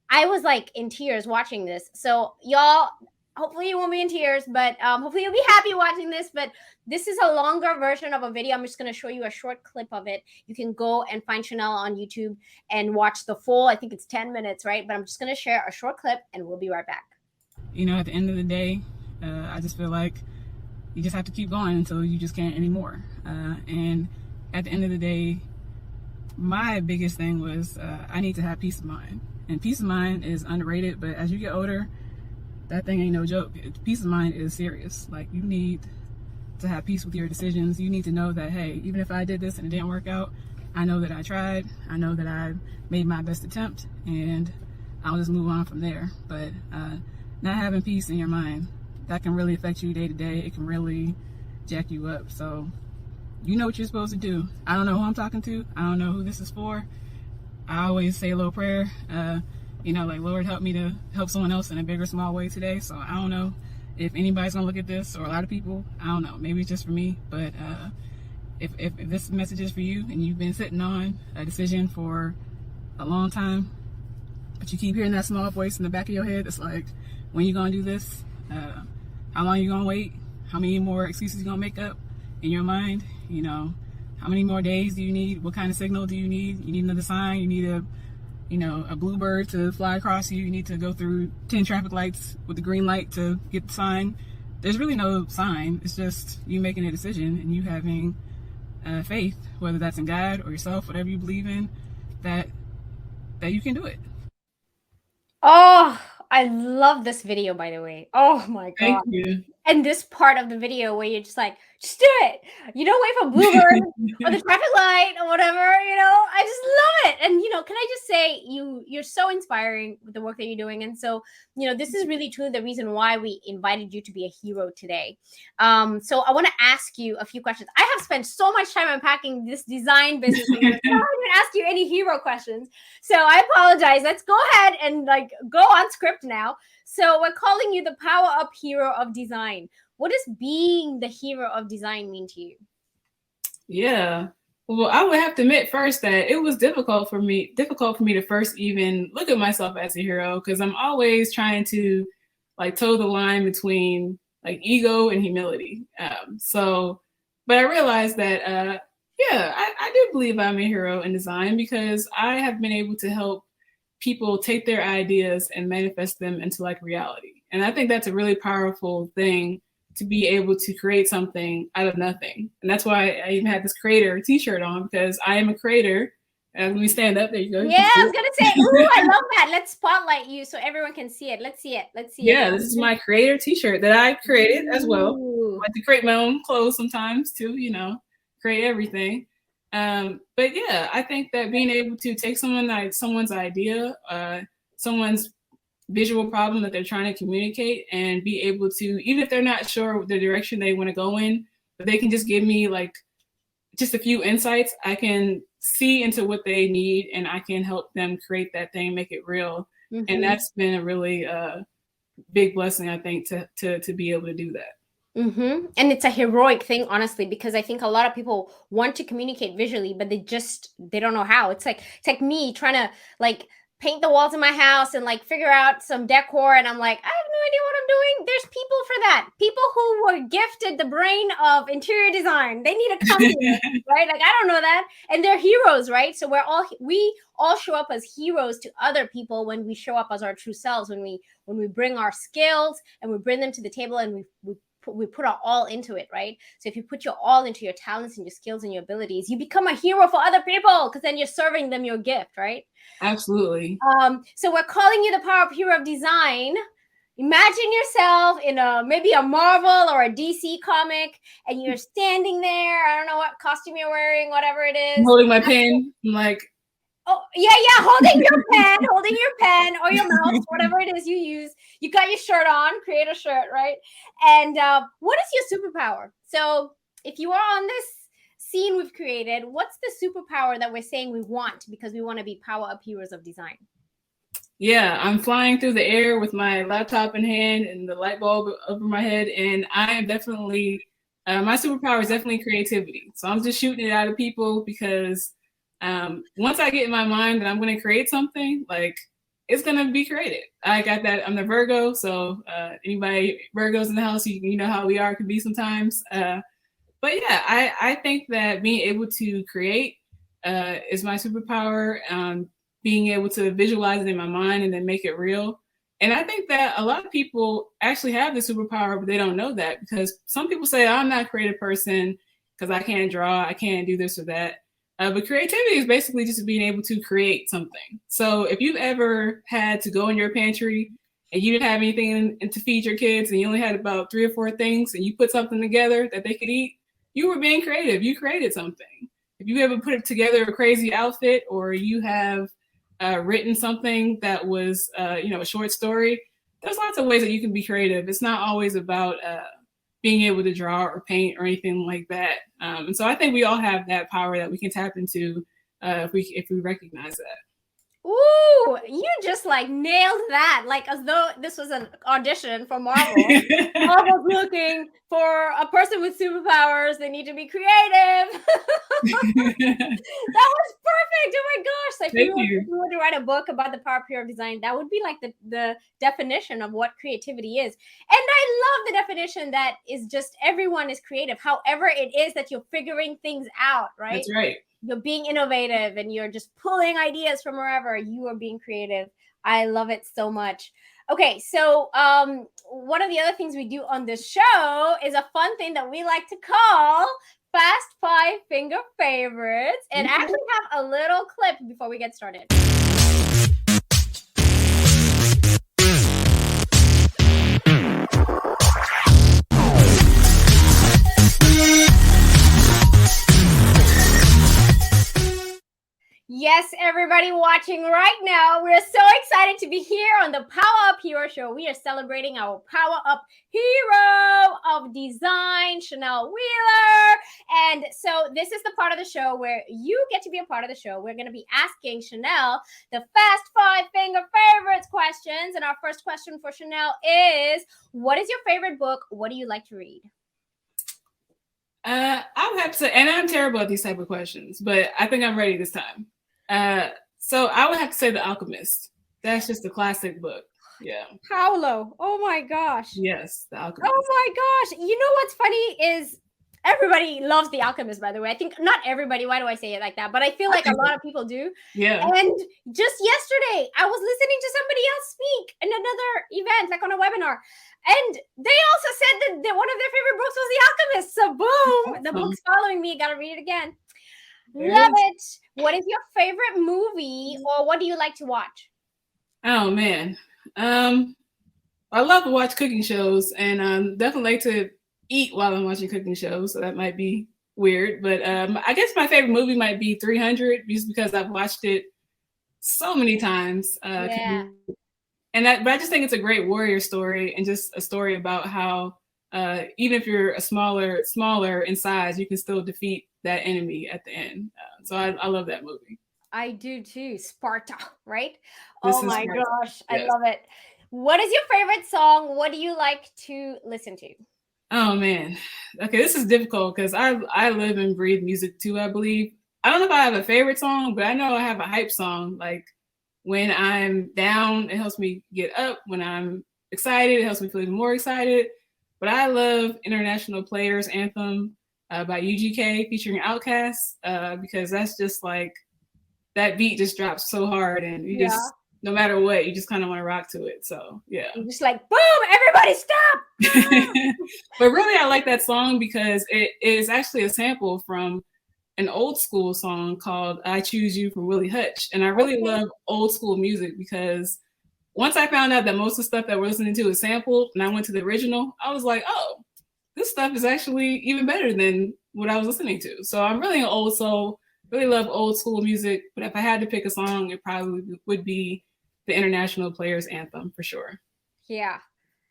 I was like in tears watching this. So y'all, hopefully you won't be in tears, but hopefully you'll be happy watching this. But this is a longer version of a video. I'm just going to show you a short clip of it. You can go and find Shannel on YouTube and watch the full, I think it's 10 minutes, right? But I'm just going to share a short clip and we'll be right back. At the end of the day, I just feel like you just have to keep going until you just can't anymore. And at the end of the day, my biggest thing was I need to have peace of mind. And peace of mind is underrated, but as you get older, that thing ain't no joke. Peace of mind is serious. Like, you need to have peace with your decisions. You need to know that, hey, even if I did this and it didn't work out, I know that I tried. I know that I made my best attempt, and I'll just move on from there. But not having peace in your mind, that can really affect you day to day. It can really jack you up. So you know what you're supposed to do. I don't know who I'm talking to. I don't know who this is for. I always say a little prayer. Like, Lord, help me to help someone else in a big or small way today. So I don't know if anybody's gonna look at this, or a lot of people. I don't know. Maybe it's just for me. But if this message is for you and you've been sitting on a decision for a long time, but you keep hearing that small voice in the back of your head, it's like, when you gonna do this? How long you gonna wait? How many more excuses you gonna make up in your mind? How many more days do you need? What kind of signal do you need? You need another sign. You need a bluebird to fly across you. You need to go through 10 traffic lights with the green light to get the sign. There's really no sign. It's just you making a decision and you having faith, whether that's in God or yourself, whatever you believe in, that you can do it. Oh, I love this video, by the way. Oh my God. Thank you. And this part of the video where you're just like, just do it. You don't wait for bluebird or the traffic light or whatever, I just love it. And, can I just say you're so inspiring with the work that you're doing. And so, this is really truly the reason why we invited you to be a hero today. So I want to ask you a few questions. I have spent so much time unpacking this design business. I haven't even asked you any hero questions. So I apologize. Let's go ahead and go on script now. So we're calling you the PowerUp Hero of Design. What does being the hero of design mean to you? Yeah. Well, I would have to admit first that it was difficult for me to first even look at myself as a hero, because I'm always trying to toe the line between ego and humility. But I realized that, I do believe I'm a hero in design, because I have been able to help people take their ideas and manifest them into reality. And I think that's a really powerful thing, to be able to create something out of nothing. And that's why I even had this creator t-shirt on, because I am a creator. Let me stand up. There you go. Yeah, I was going to say, ooh, I love that. Let's spotlight you so everyone can see it. Let's see it. Yeah, this is my creator t-shirt that I created as well. I like to create my own clothes sometimes too, create everything. But yeah, I think that being able to take someone's idea, someone's visual problem that they're trying to communicate, and be able to, even if they're not sure the direction they want to go in, but they can just give me just a few insights, I can see into what they need, and I can help them create that thing, make it real. Mm-hmm. And that's been a really big blessing, I think, to be able to do that. Mm-hmm. And it's a heroic thing, honestly, because I think a lot of people want to communicate visually, but they don't know how. It's like me trying to paint the walls in my house and figure out some decor, and I'm like, I have no idea what I'm doing. There's people for that. People who were gifted the brain of interior design. They need to come here, right? I don't know that. And they're heroes, right? So we all show up as heroes to other people when we show up as our true selves, when we bring our skills and we bring them to the table, and we put our all into it, right? So if you put your all into your talents and your skills and your abilities, you become a hero for other people, because then you're serving them your gift, right? Absolutely. So we're calling you the PowerUp Hero of Design. imagine yourself in maybe a Marvel or a DC comic, and you're standing there. I don't know what costume you're wearing, whatever it is. I'm holding my pen. I'm like, oh yeah, holding your pen or your mouse, whatever it is you use. You got your shirt on, create a shirt, right? And what is your superpower? So if you are on this scene we've created, what's the superpower that we're saying we want because we want to be power up heroes of design? Yeah, I'm flying through the air with my laptop in hand and the light bulb over my head, and I am definitely my superpower is definitely creativity. So I'm just shooting it out of people because once I get in my mind that I'm going to create something, like it's going to be created. I got that. I'm the Virgo, so anybody Virgos in the house, you know how we are can be sometimes. But yeah, I think that being able to create is my superpower. Being able to visualize it in my mind and then make it real. And I think that a lot of people actually have the superpower, but they don't know that because some people say, I'm not a creative person because I can't draw, I can't do this or that. But creativity is basically just being able to create something. So if you've ever had to go in your pantry and you didn't have anything to feed your kids and you only had about 3 or 4 things and you put something together that they could eat, you were being creative. You created something. If you ever put together a crazy outfit or you have written something that was, a short story, there's lots of ways that you can be creative. It's not always about being able to draw or paint or anything like that. And so I think we all have that power that we can tap into if we recognize that. Ooh, you just like nailed that, like as though this was an audition for Marvel. Marvel's looking for a person with superpowers. They need to be creative. That was perfect. Oh my gosh. So if you were to write a book about the power of design, that would be like the definition of what creativity is. And I love the definition that is just everyone is creative. However it is that you're figuring things out, right? That's right. You're being innovative and you're just pulling ideas from wherever. You are being creative. I love it so much. Okay, so one of the other things we do on this show is a fun thing that we like to call Fast 5 Finger Favorites. And I actually have a little clip before we get started. Yes, everybody watching right now, we're so excited to be here on the Power Up Hero Show. We are celebrating our Power Up Hero of Design, Shannel Wheeler. And so this is the part of the show where you get to be a part of the show. We're going to be asking Shannel the Fast 5 Finger Favorites questions. And our first question for Shannel is, what is your favorite book? What do you like to read? I would have to say, and I'm terrible at these type of questions, but I think I'm ready this time. So I would have to say The Alchemist. That's just a classic book. Yeah. Paulo. Oh my gosh. Yes, The Alchemist. Oh my gosh. You know what's funny is everybody loves The Alchemist, by the way. I think not everybody. Why do I say it like that? But I feel like a lot of people do. Yeah. And just yesterday, I was listening to somebody else speak in another event, like on a webinar. And they also said that one of their favorite books was The Alchemist. So boom, the book's following me. Got to read it again. Love it. What is your favorite movie or what do you like to watch? Oh, man. I love to watch cooking shows and definitely like to eat while I'm watching cooking shows. So that might be weird. But I guess my favorite movie might be 300 just because I've watched it so many times. Yeah. But I just think it's a great warrior story and just a story about how even if you're a smaller in size, you can still defeat that enemy at the end. So I love that movie. I do too. Sparta, right? This oh my Sparta. gosh. Yes. I love it. What is your favorite song? What do you like to listen to? Oh man. Okay, this is difficult because I live and breathe music too, I believe. I don't know if I have a favorite song, but I know I have a hype song. Like when I'm down, it helps me get up. When I'm excited, it helps me feel even more excited. But I love International Players Anthem by UGK featuring Outkast because that's just like, that beat just drops so hard and you just, no matter what, you just kind of want to rock to it. So yeah. You're just like, boom, everybody stop. But really, I like that song because it is actually a sample from an old school song called I Choose You from Willie Hutch. And I really love old school music because once I found out that most of the stuff that we're listening to is sampled, and I went to the original, I was like, oh, this stuff is actually even better than what I was listening to. So I'm really an old soul, really love old school music. But if I had to pick a song, it probably would be the International Players Anthem for sure. Yeah.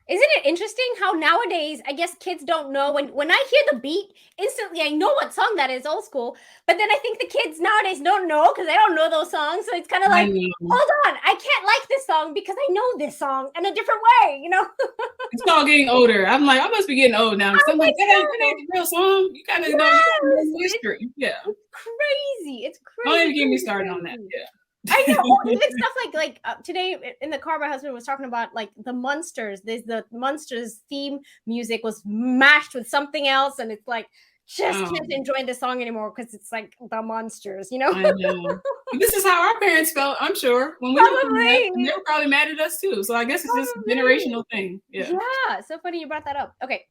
Isn't it interesting how nowadays, I guess kids don't know when I hear the beat, instantly I know what song that is, old school. But then I think the kids nowadays don't know because they don't know those songs. So it's kind of like, hold on, I can't like this song because I know this song in a different way, you know? It's all getting older. I'm like, I must be getting old now. I'm like, that ain't the real song. You gotta know history. Yeah. It's crazy. It's crazy. Don't even get me started on that. Yeah. I know, even stuff like today in the car, my husband was talking about like the Munsters. There's the Munsters theme music was mashed with something else, and it's like just can't enjoy the song anymore because it's like the Munsters, you know. I know. This is how our parents felt, I'm sure. When we probably they were probably mad at us too. So I guess it's just a generational thing. Yeah. Yeah. So funny you brought that up. Okay.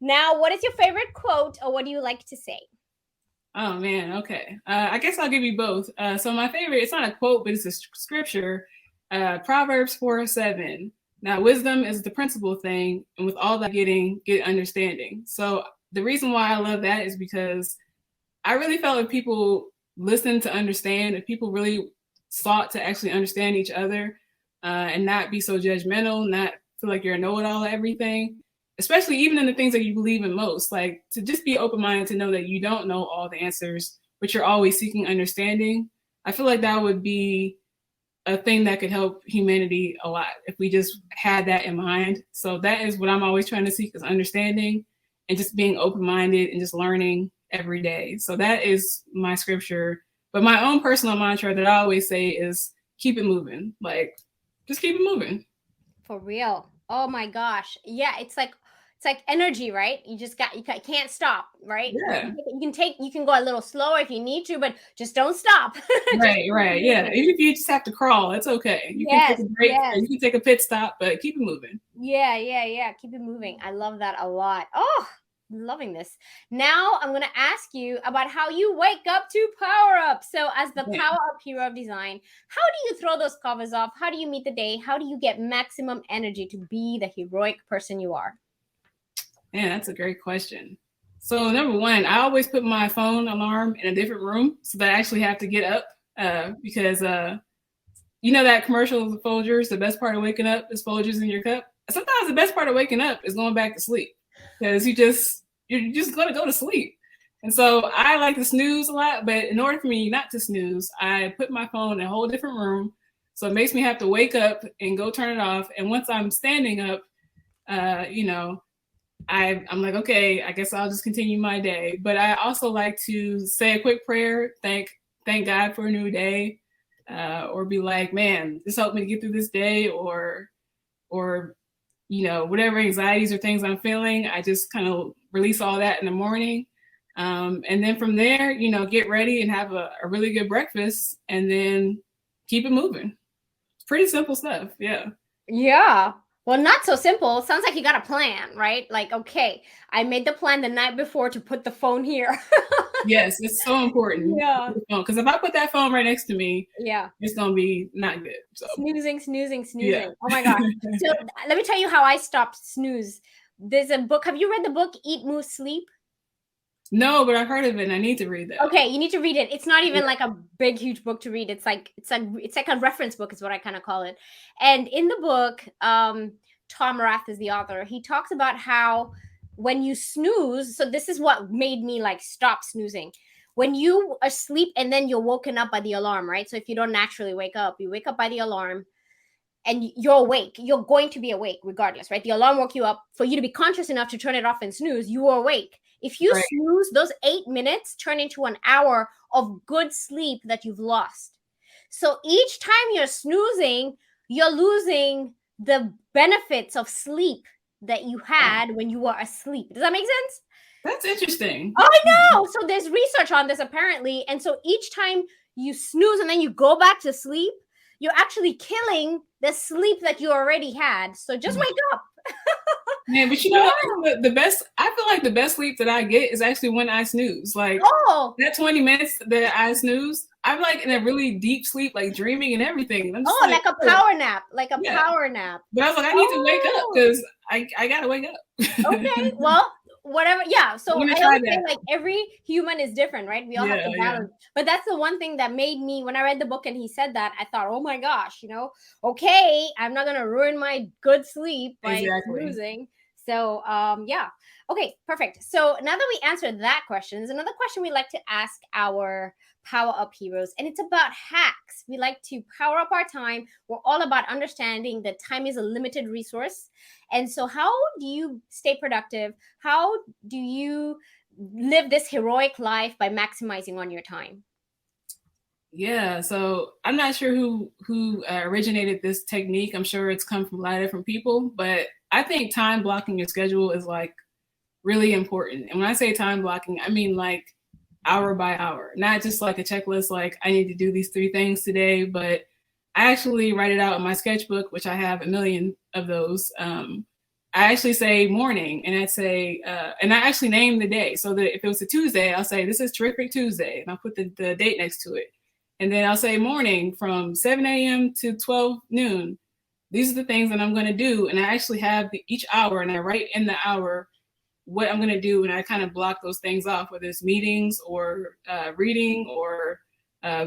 Now, what is your favorite quote, or what do you like to say? Oh man, okay. I guess I'll give you both. So my favorite, it's not a quote, but it's a scripture. Proverbs 4:7. Now wisdom is the principal thing, and with all that get understanding. So the reason why I love that is because I really felt if people listened to understand, if people really sought to actually understand each other, and not be so judgmental, not feel like you're a know-it-all at everything, especially even in the things that you believe in most, like to just be open-minded to know that you don't know all the answers, but you're always seeking understanding. I feel like that would be a thing that could help humanity a lot if we just had that in mind. So that is what I'm always trying to seek, is understanding and just being open-minded and just learning every day. So that is my scripture. But my own personal mantra that I always say is keep it moving. Like, just keep it moving. For real. Oh my gosh. Yeah, it's like energy, right? You can't stop, right? Yeah. You can go a little slower if you need to, but just don't stop. Right. Yeah. Even if you just have to crawl, it's okay. You can take a break, you can take a pit stop, but keep it moving. Yeah. Keep it moving. I love that a lot. Oh, loving this. Now I'm going to ask you about how you wake up to PowerUp. So as the PowerUp hero of design, how do you throw those covers off? How do you meet the day? How do you get maximum energy to be the heroic person you are? Man, that's a great question. So number one, I always put my phone alarm in a different room so that I actually have to get up because you know that commercial of Folgers, the best part of waking up is Folgers in your cup. Sometimes the best part of waking up is going back to sleep because you're just going to go to sleep. And so I like to snooze a lot, but in order for me not to snooze, I put my phone in a whole different room. So it makes me have to wake up and go turn it off. And once I'm standing up, I'm like, okay, I guess I'll just continue my day. But I also like to say a quick prayer, thank God for a new day, or be like, man, this helped me to get through this day, or whatever anxieties or things I'm feeling, I just kind of release all that in the morning. And then from there, get ready and have a really good breakfast and then keep it moving. It's pretty simple stuff. Yeah. Yeah. Well, not so simple. Sounds like you got a plan, right? Like, okay, I made the plan the night before to put the phone here. Yes, it's so important. Yeah. Because if I put that phone right next to me, yeah, it's going to be not good. So. Snoozing. Yeah. Oh my gosh. So let me tell you how I stopped snooze. There's a book. Have you read the book, Eat, Move, Sleep? No, but I've heard of it and I need to read that. Okay, you need to read it. It's not even like a big, huge book to read. It's like a reference book is what I kind of call it. And in the book, Tom Rath is the author. He talks about how when you snooze, so this is what made me like stop snoozing. When you are asleep and then you're woken up by the alarm, right? So if you don't naturally wake up, you wake up by the alarm and you're awake. You're going to be awake regardless, right? The alarm woke you up. For you to be conscious enough to turn it off and snooze, you are awake. If you snooze, those 8 minutes turn into an hour of good sleep that you've lost. So each time you're snoozing, you're losing the benefits of sleep that you had when you were asleep. Does that make sense? That's interesting. I know. So there's research on this apparently. And so each time you snooze and then you go back to sleep, you're actually killing the sleep that you already had. So just wake up. Man, but the best, I feel like the best sleep that I get is actually when I snooze. Like that 20 minutes that I snooze, I'm like in a really deep sleep, like dreaming and everything. And I'm just like a power nap, like a power nap. But I was like, I need to wake up because I gotta wake up. Okay, well, whatever. Yeah. So I always say like every human is different, right? We all have to balance. But that's the one thing that made me, when I read the book and he said that, I thought, oh my gosh, okay, I'm not gonna ruin my good sleep by losing. So yeah. Okay, perfect. So now that we answered that question, there's another question we like to ask our Power Up heroes, and it's about hacks. We like to power up our time. We're all about understanding that time is a limited resource. And so how do you stay productive? How do you live this heroic life by maximizing on your time? Yeah, so I'm not sure who originated this technique. I'm sure it's come from a lot of different people, but I think time blocking your schedule is like really important. And when I say time blocking, I mean like hour by hour, not just like a checklist, like I need to do these 3 things today, but I actually write it out in my sketchbook, which I have a million of those. I actually say morning, and I'd say, and I actually name the day, so that if it was a Tuesday, I'll say, this is terrific Tuesday, and I'll put the date next to it. And then I'll say morning from 7 a.m. to 12 noon. These are the things that I'm going to do. And I actually have each hour, and I write in the hour what I'm going to do, and I kind of block those things off, whether it's meetings or reading or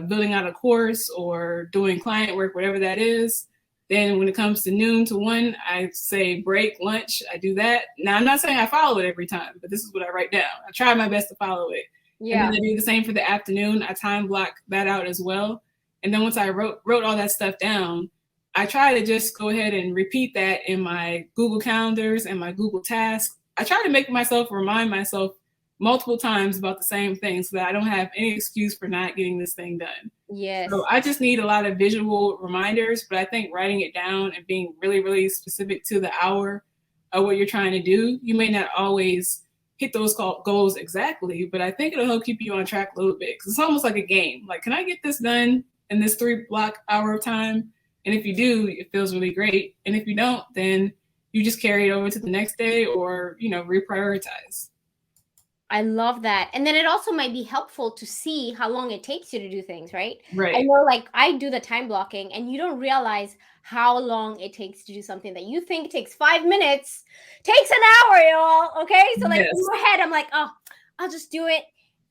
building out a course or doing client work, whatever that is. Then when it comes to noon to 1, I say break, lunch, I do that. Now, I'm not saying I follow it every time, but this is what I write down. I try my best to follow it. Yeah. And then I do the same for the afternoon. I time block that out as well. And then once I wrote all that stuff down, I try to just go ahead and repeat that in my Google Calendars and my Google Tasks. I try to make myself remind myself multiple times about the same thing so that I don't have any excuse for not getting this thing done. Yes. So I just need a lot of visual reminders, but I think writing it down and being really, really specific to the hour of what you're trying to do, you may not always hit those goals exactly, but I think it'll help keep you on track a little bit, because it's almost like a game. Like, can I get this done in this 3 block hour of time? And if you do, it feels really great. And if you don't, then you just carry it over to the next day or, reprioritize. I love that. And then it also might be helpful to see how long it takes you to do things, right? Right. I know, like, I do the time blocking, and you don't realize how long it takes to do something that you think takes 5 minutes, takes an hour, y'all. Okay. So like in my head, I'm like, oh, I'll just do it.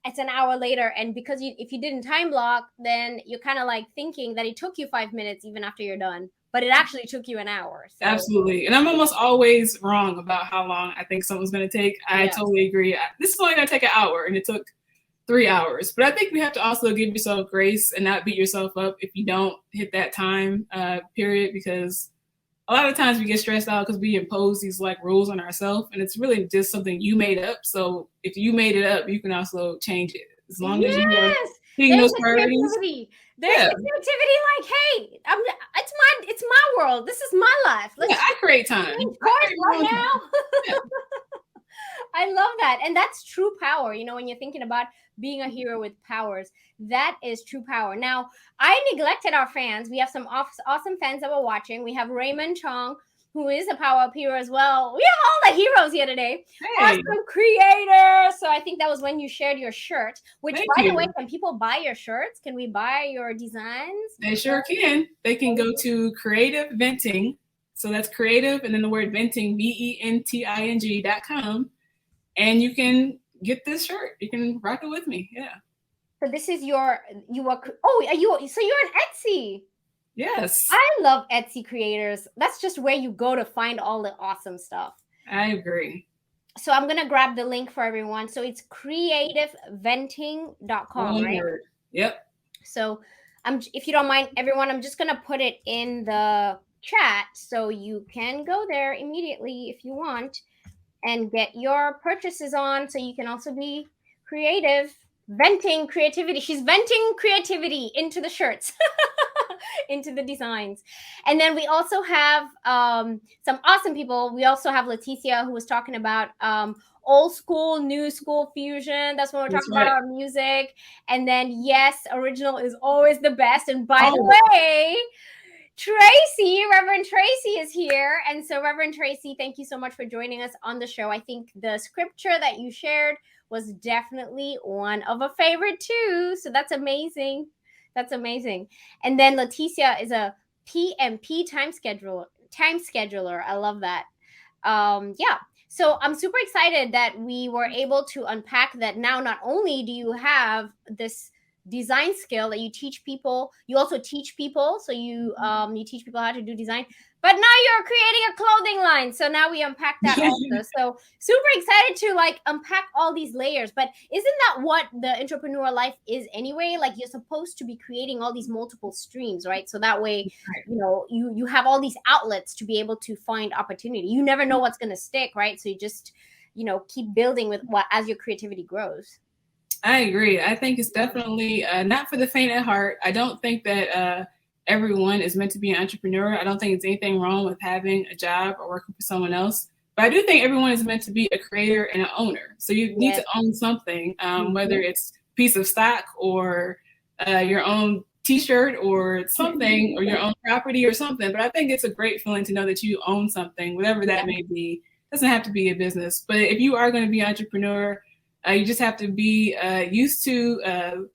It's an hour later. And because if you didn't time block, then you're kind of like thinking that it took you 5 minutes even after you're done, but it actually took you an hour. So. Absolutely. And I'm almost always wrong about how long I think something's going to take. I totally agree. This is only going to take an hour, and it took 3 hours. But I think you have to also give yourself grace and not beat yourself up if you don't hit that time period, because a lot of times we get stressed out because we impose these like rules on ourselves, and it's really just something you made up. So if you made it up, you can also change it as long as you're hitting those priorities. There's creativity, like, hey, it's my world. This is my life. I create time. Right now. I love that. And that's true power. When you're thinking about being a hero with powers, that is true power. Now, I neglected our fans. We have some awesome fans that were watching. We have Raymond Chong, who is a Power Up hero as well. We have all the heroes here today. Hey. Awesome creator. So I think that was when you shared your shirt, which, by the way, can people buy your shirts? Can we buy your designs? They sure can. They can go to Creative Venting. So that's creative, and then the word venting, venting.com. And you can get this shirt. You can rock it with me. Yeah. So this is so you're on Etsy. Yes. I love Etsy creators. That's just where you go to find all the awesome stuff. I agree. So I'm going to grab the link for everyone. So it's creativeventing.com, right? Yep. So if you don't mind, everyone, I'm just going to put it in the chat so you can go there immediately if you want and get your purchases on, so you can also be creative. Venting creativity. She's venting creativity into the shirts, into the designs. And then we also have some awesome people. We also have Leticia, who was talking about old school, new school fusion. That's when we're talking about our music. And then, yes, original is always the best. And by the way, Reverend Tracy is here. And so, Reverend Tracy, thank you so much for joining us on the show. I think the scripture that you shared was definitely one of a favorite too. So that's amazing. That's amazing. And then Leticia is a PMP time scheduler. I love that. Yeah. So I'm super excited that we were able to unpack that. Now, not only do you have this design skill that you teach people, you also teach people. So you teach people how to do design. But now you're creating a clothing line. So now we unpack that also. So super excited to like unpack all these layers. But isn't that what the entrepreneur life is anyway? Like you're supposed to be creating all these multiple streams, right? So that way, you know, you have all these outlets to be able to find opportunity. You never know what's going to stick, right? So you just, you know, keep building with what as your creativity grows. I agree. I think it's definitely not for the faint at heart. I don't think that everyone is meant to be an entrepreneur. I don't think there's anything wrong with having a job or working for someone else. But I do think everyone is meant to be a creator and an owner. So you need to own something, whether it's a piece of stock or your own T-shirt or something, or your own property or something. But I think it's a great feeling to know that you own something, whatever that may be. It doesn't have to be a business. But if you are going to be an entrepreneur, you just have to be used to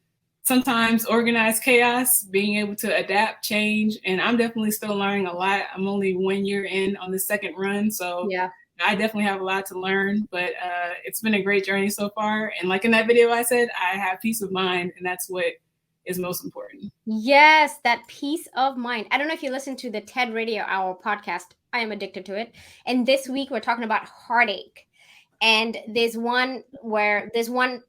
sometimes organized chaos, being able to adapt, change. And I'm definitely still learning a lot. I'm only 1 year in on the second run. So I definitely have a lot to learn, but it's been a great journey so far. And like in that video, I said, I have peace of mind, and that's what is most important. Yes, that peace of mind. I don't know if you listen to the TED Radio Hour podcast. I am addicted to it. And this week we're talking about heartache. And there's one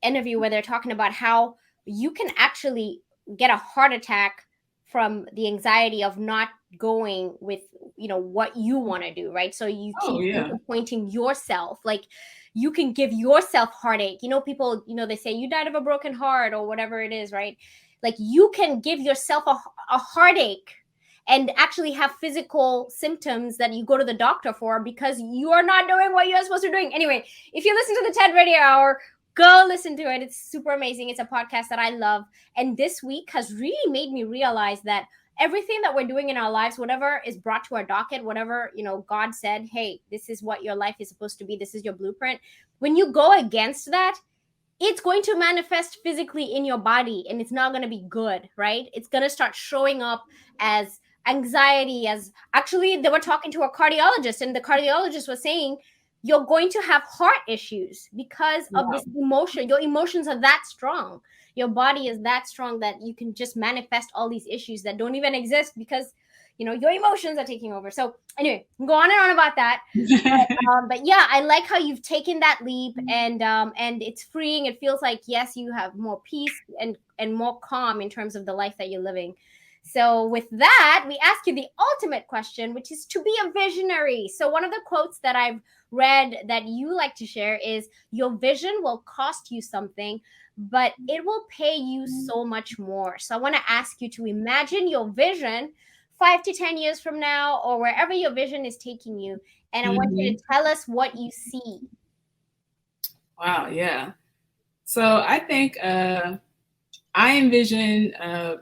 interview where they're talking about how you can actually get a heart attack from the anxiety of not going with, you know, what you want to do, right? So you keep disappointing yourself. Like you can give yourself heartache. You know, people, you know, they say you died of a broken heart or whatever it is, right? Like you can give yourself a heartache and actually have physical symptoms that you go to the doctor for because you are not doing what you're supposed to be doing. Anyway, if you listen to the TED Radio Hour, go listen to it. It's super amazing. It's a podcast that I love. And this week has really made me realize that everything that we're doing in our lives, whatever is brought to our docket, whatever, you know, God said, hey, this is what your life is supposed to be. This is your blueprint. When you go against that, it's going to manifest physically in your body and it's not going to be good, right? It's going to start showing up as anxiety, as actually they were talking to a cardiologist and the cardiologist was saying, you're going to have heart issues because of this emotion. Your emotions are that strong. Your body is that strong that you can just manifest all these issues that don't even exist because, you know, your emotions are taking over. So anyway, go on and on about that. But yeah, I like how you've taken that leap and it's freeing. It feels like, yes, you have more peace and more calm in terms of the life that you're living. So with that, we ask you the ultimate question, which is to be a visionary. So one of the quotes that I've read that you like to share is your vision will cost you something, but it will pay you so much more. So I want to ask you to imagine your vision 5 to 10 years from now or wherever your vision is taking you. And I want you to tell us what you see. Wow. Yeah. So I think I envision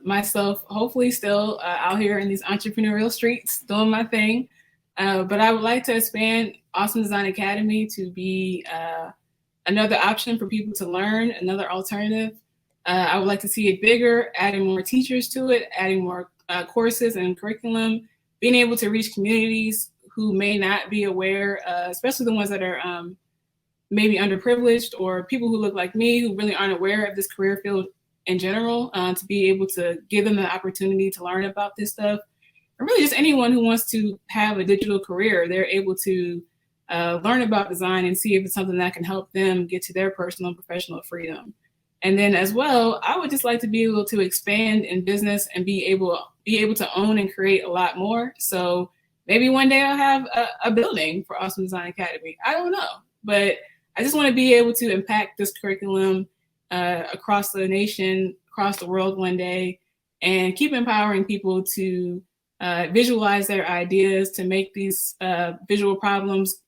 myself hopefully still out here in these entrepreneurial streets doing my thing. But I would like to expand Awesome Design Academy to be another option for people to learn, another alternative. I would like to see it bigger, adding more teachers to it, adding more courses and curriculum, being able to reach communities who may not be aware, especially the ones that are maybe underprivileged or people who look like me who really aren't aware of this career field in general, to be able to give them the opportunity to learn about this stuff. Or really just anyone who wants to have a digital career, they're able to learn about design and see if it's something that can help them get to their personal and professional freedom. And then as well, I would just like to be able to expand in business and be able to own and create a lot more. So maybe one day I'll have a building for Awesome Design Academy. I don't know, but I just want to be able to impact this curriculum across the nation, across the world one day, and keep empowering people to visualize their ideas, to make these visual problems,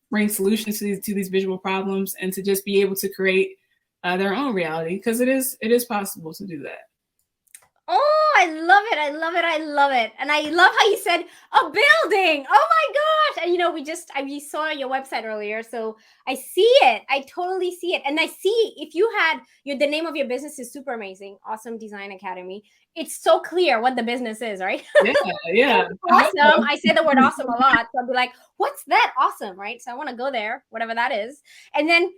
bring solutions to these visual problems, and to just be able to create their own reality, because it is possible to do that. Oh, I love it. I love it. I love it. And I love how you said a building. Oh my gosh. And we saw your website earlier. So I see it. I totally see it. And I see if you had the name of your business is super amazing. Awesome Design Academy. It's so clear what the business is, right? Yeah. Awesome. I say the word awesome a lot. So I'll be like, what's that awesome, right? So I want to go there, whatever that is. And then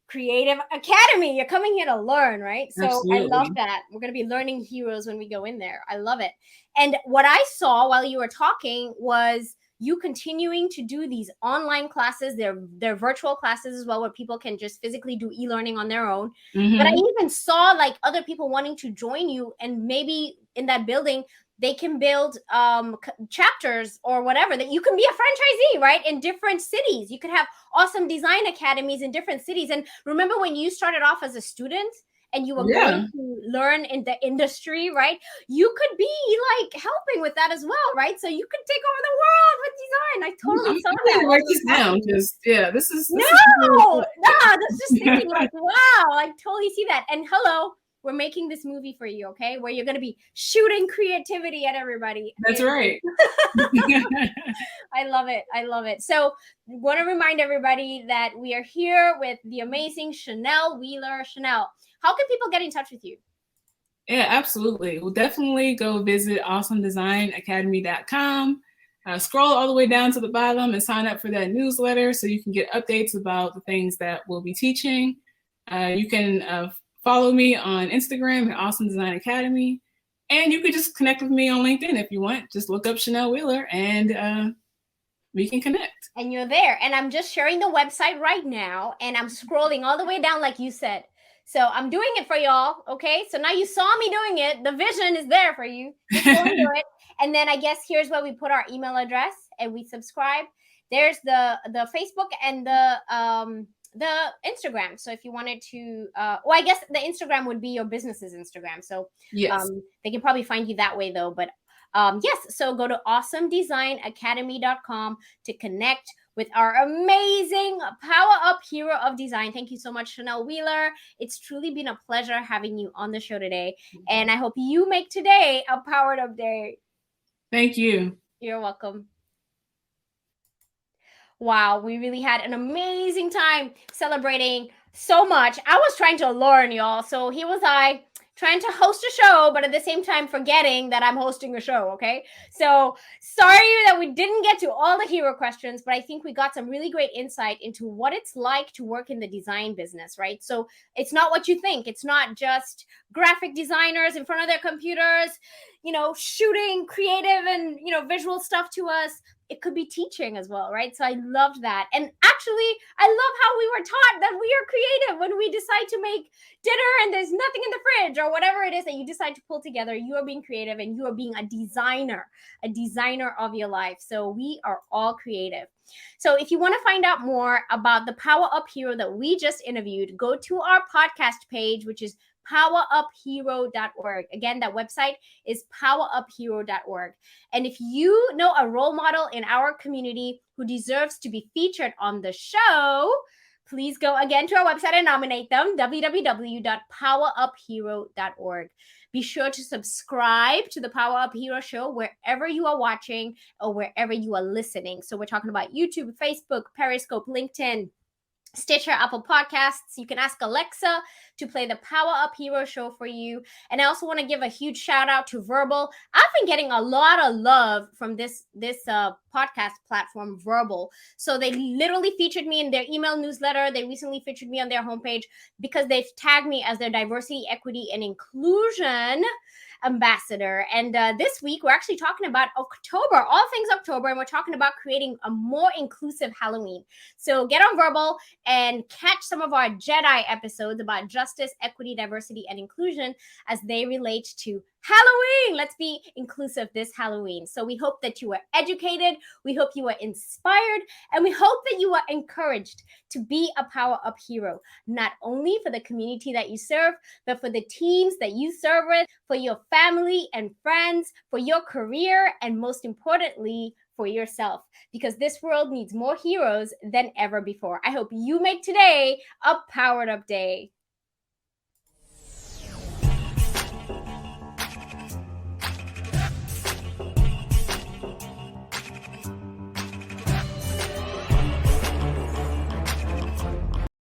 Creative Academy. You're coming here to learn, right? So Absolutely. I love that. We're going to be learning heroes when we go in there. I love it. And what I saw while you were talking was you continuing to do these online classes. They're virtual classes as well, where people can just physically do e-learning on their own. But I even saw like other people wanting to join you, and maybe in that building, they can build chapters or whatever, that you can be a franchisee, right? In different cities. You could have awesome design academies in different cities. And remember when you started off as a student and you were going to learn in the industry, right? You could be like helping with that as well, right? So you could take over the world with design. I totally saw that. Write this down. This is that's just thinking like, wow, I totally see that. And hello, we're making this movie for you, okay? Where you're going to be shooting creativity at everybody. That's right. I love it. I love it. So I want to remind everybody that we are here with the amazing Shannel Wheeler. Shannel, how can people get in touch with you? Yeah, absolutely. We'll definitely go visit awesomedesignacademy.com. Scroll all the way down to the bottom and sign up for that newsletter so you can get updates about the things that we'll be teaching. You can follow me on Instagram at Awesome Design Academy. And you could just connect with me on LinkedIn if you want. Just look up Shannel Wheeler and we can connect. And you're there. And I'm just sharing the website right now. And I'm scrolling all the way down like you said. So I'm doing it for y'all. Okay. So now you saw me doing it. The vision is there for you. Just go and do it. And then I guess here's where we put our email address and we subscribe. There's the Facebook and the Instagram. So if you wanted to, I guess the Instagram would be your business's Instagram. So yes. They can probably find you that way though. But yes, so go to awesomedesignacademy.com to connect with our amazing PowerUp hero of design. Thank you so much, Shannel Wheeler. It's truly been a pleasure having you on the show today. And I hope you make today a powered up day. Thank you. You're welcome. Wow, we really had an amazing time celebrating so much. I was trying to learn, y'all. So here was I trying to host a show, but at the same time forgetting that I'm hosting a show, okay? So sorry that we didn't get to all the hero questions, but I think we got some really great insight into what it's like to work in the design business, right? So it's not what you think. It's not just graphic designers in front of their computers, shooting creative and, visual stuff to us. It could be teaching as well, right? So I loved that. And actually, I love how we were taught that we are creative when we decide to make dinner and there's nothing in the fridge or whatever it is that you decide to pull together. You are being creative and you are being a designer of your life. So we are all creative. So if you want to find out more about the PowerUp hero that we just interviewed, go to our podcast page, which is poweruphero.org. Again, that website is poweruphero.org. And if you know a role model in our community who deserves to be featured on the show, please go again to our website and nominate them, www.poweruphero.org. Be sure to subscribe to the PowerUp Hero Show wherever you are watching or wherever you are listening. So we're talking about YouTube, Facebook, Periscope, LinkedIn, Stitcher, Apple Podcasts. You can ask Alexa to play the PowerUp Hero Show for you. And I also want to give a huge shout out to Verbal. I've been getting a lot of love from this podcast platform, Verbal. So they literally featured me in their email newsletter. They recently featured me on their homepage because they've tagged me as their diversity, equity, and inclusion ambassador. And this week, we're actually talking about October, all things October, and we're talking about creating a more inclusive Halloween. So get on Verbal and catch some of our Jedi episodes about justice, equity, diversity, and inclusion as they relate to Halloween. Let's be inclusive this Halloween. So we hope that you are educated. We hope you are inspired. And we hope that you are encouraged to be a PowerUp hero, not only for the community that you serve, but for the teams that you serve with, for your family and friends, for your career, and most importantly, for yourself, because this world needs more heroes than ever before. I hope you make today a powered up day.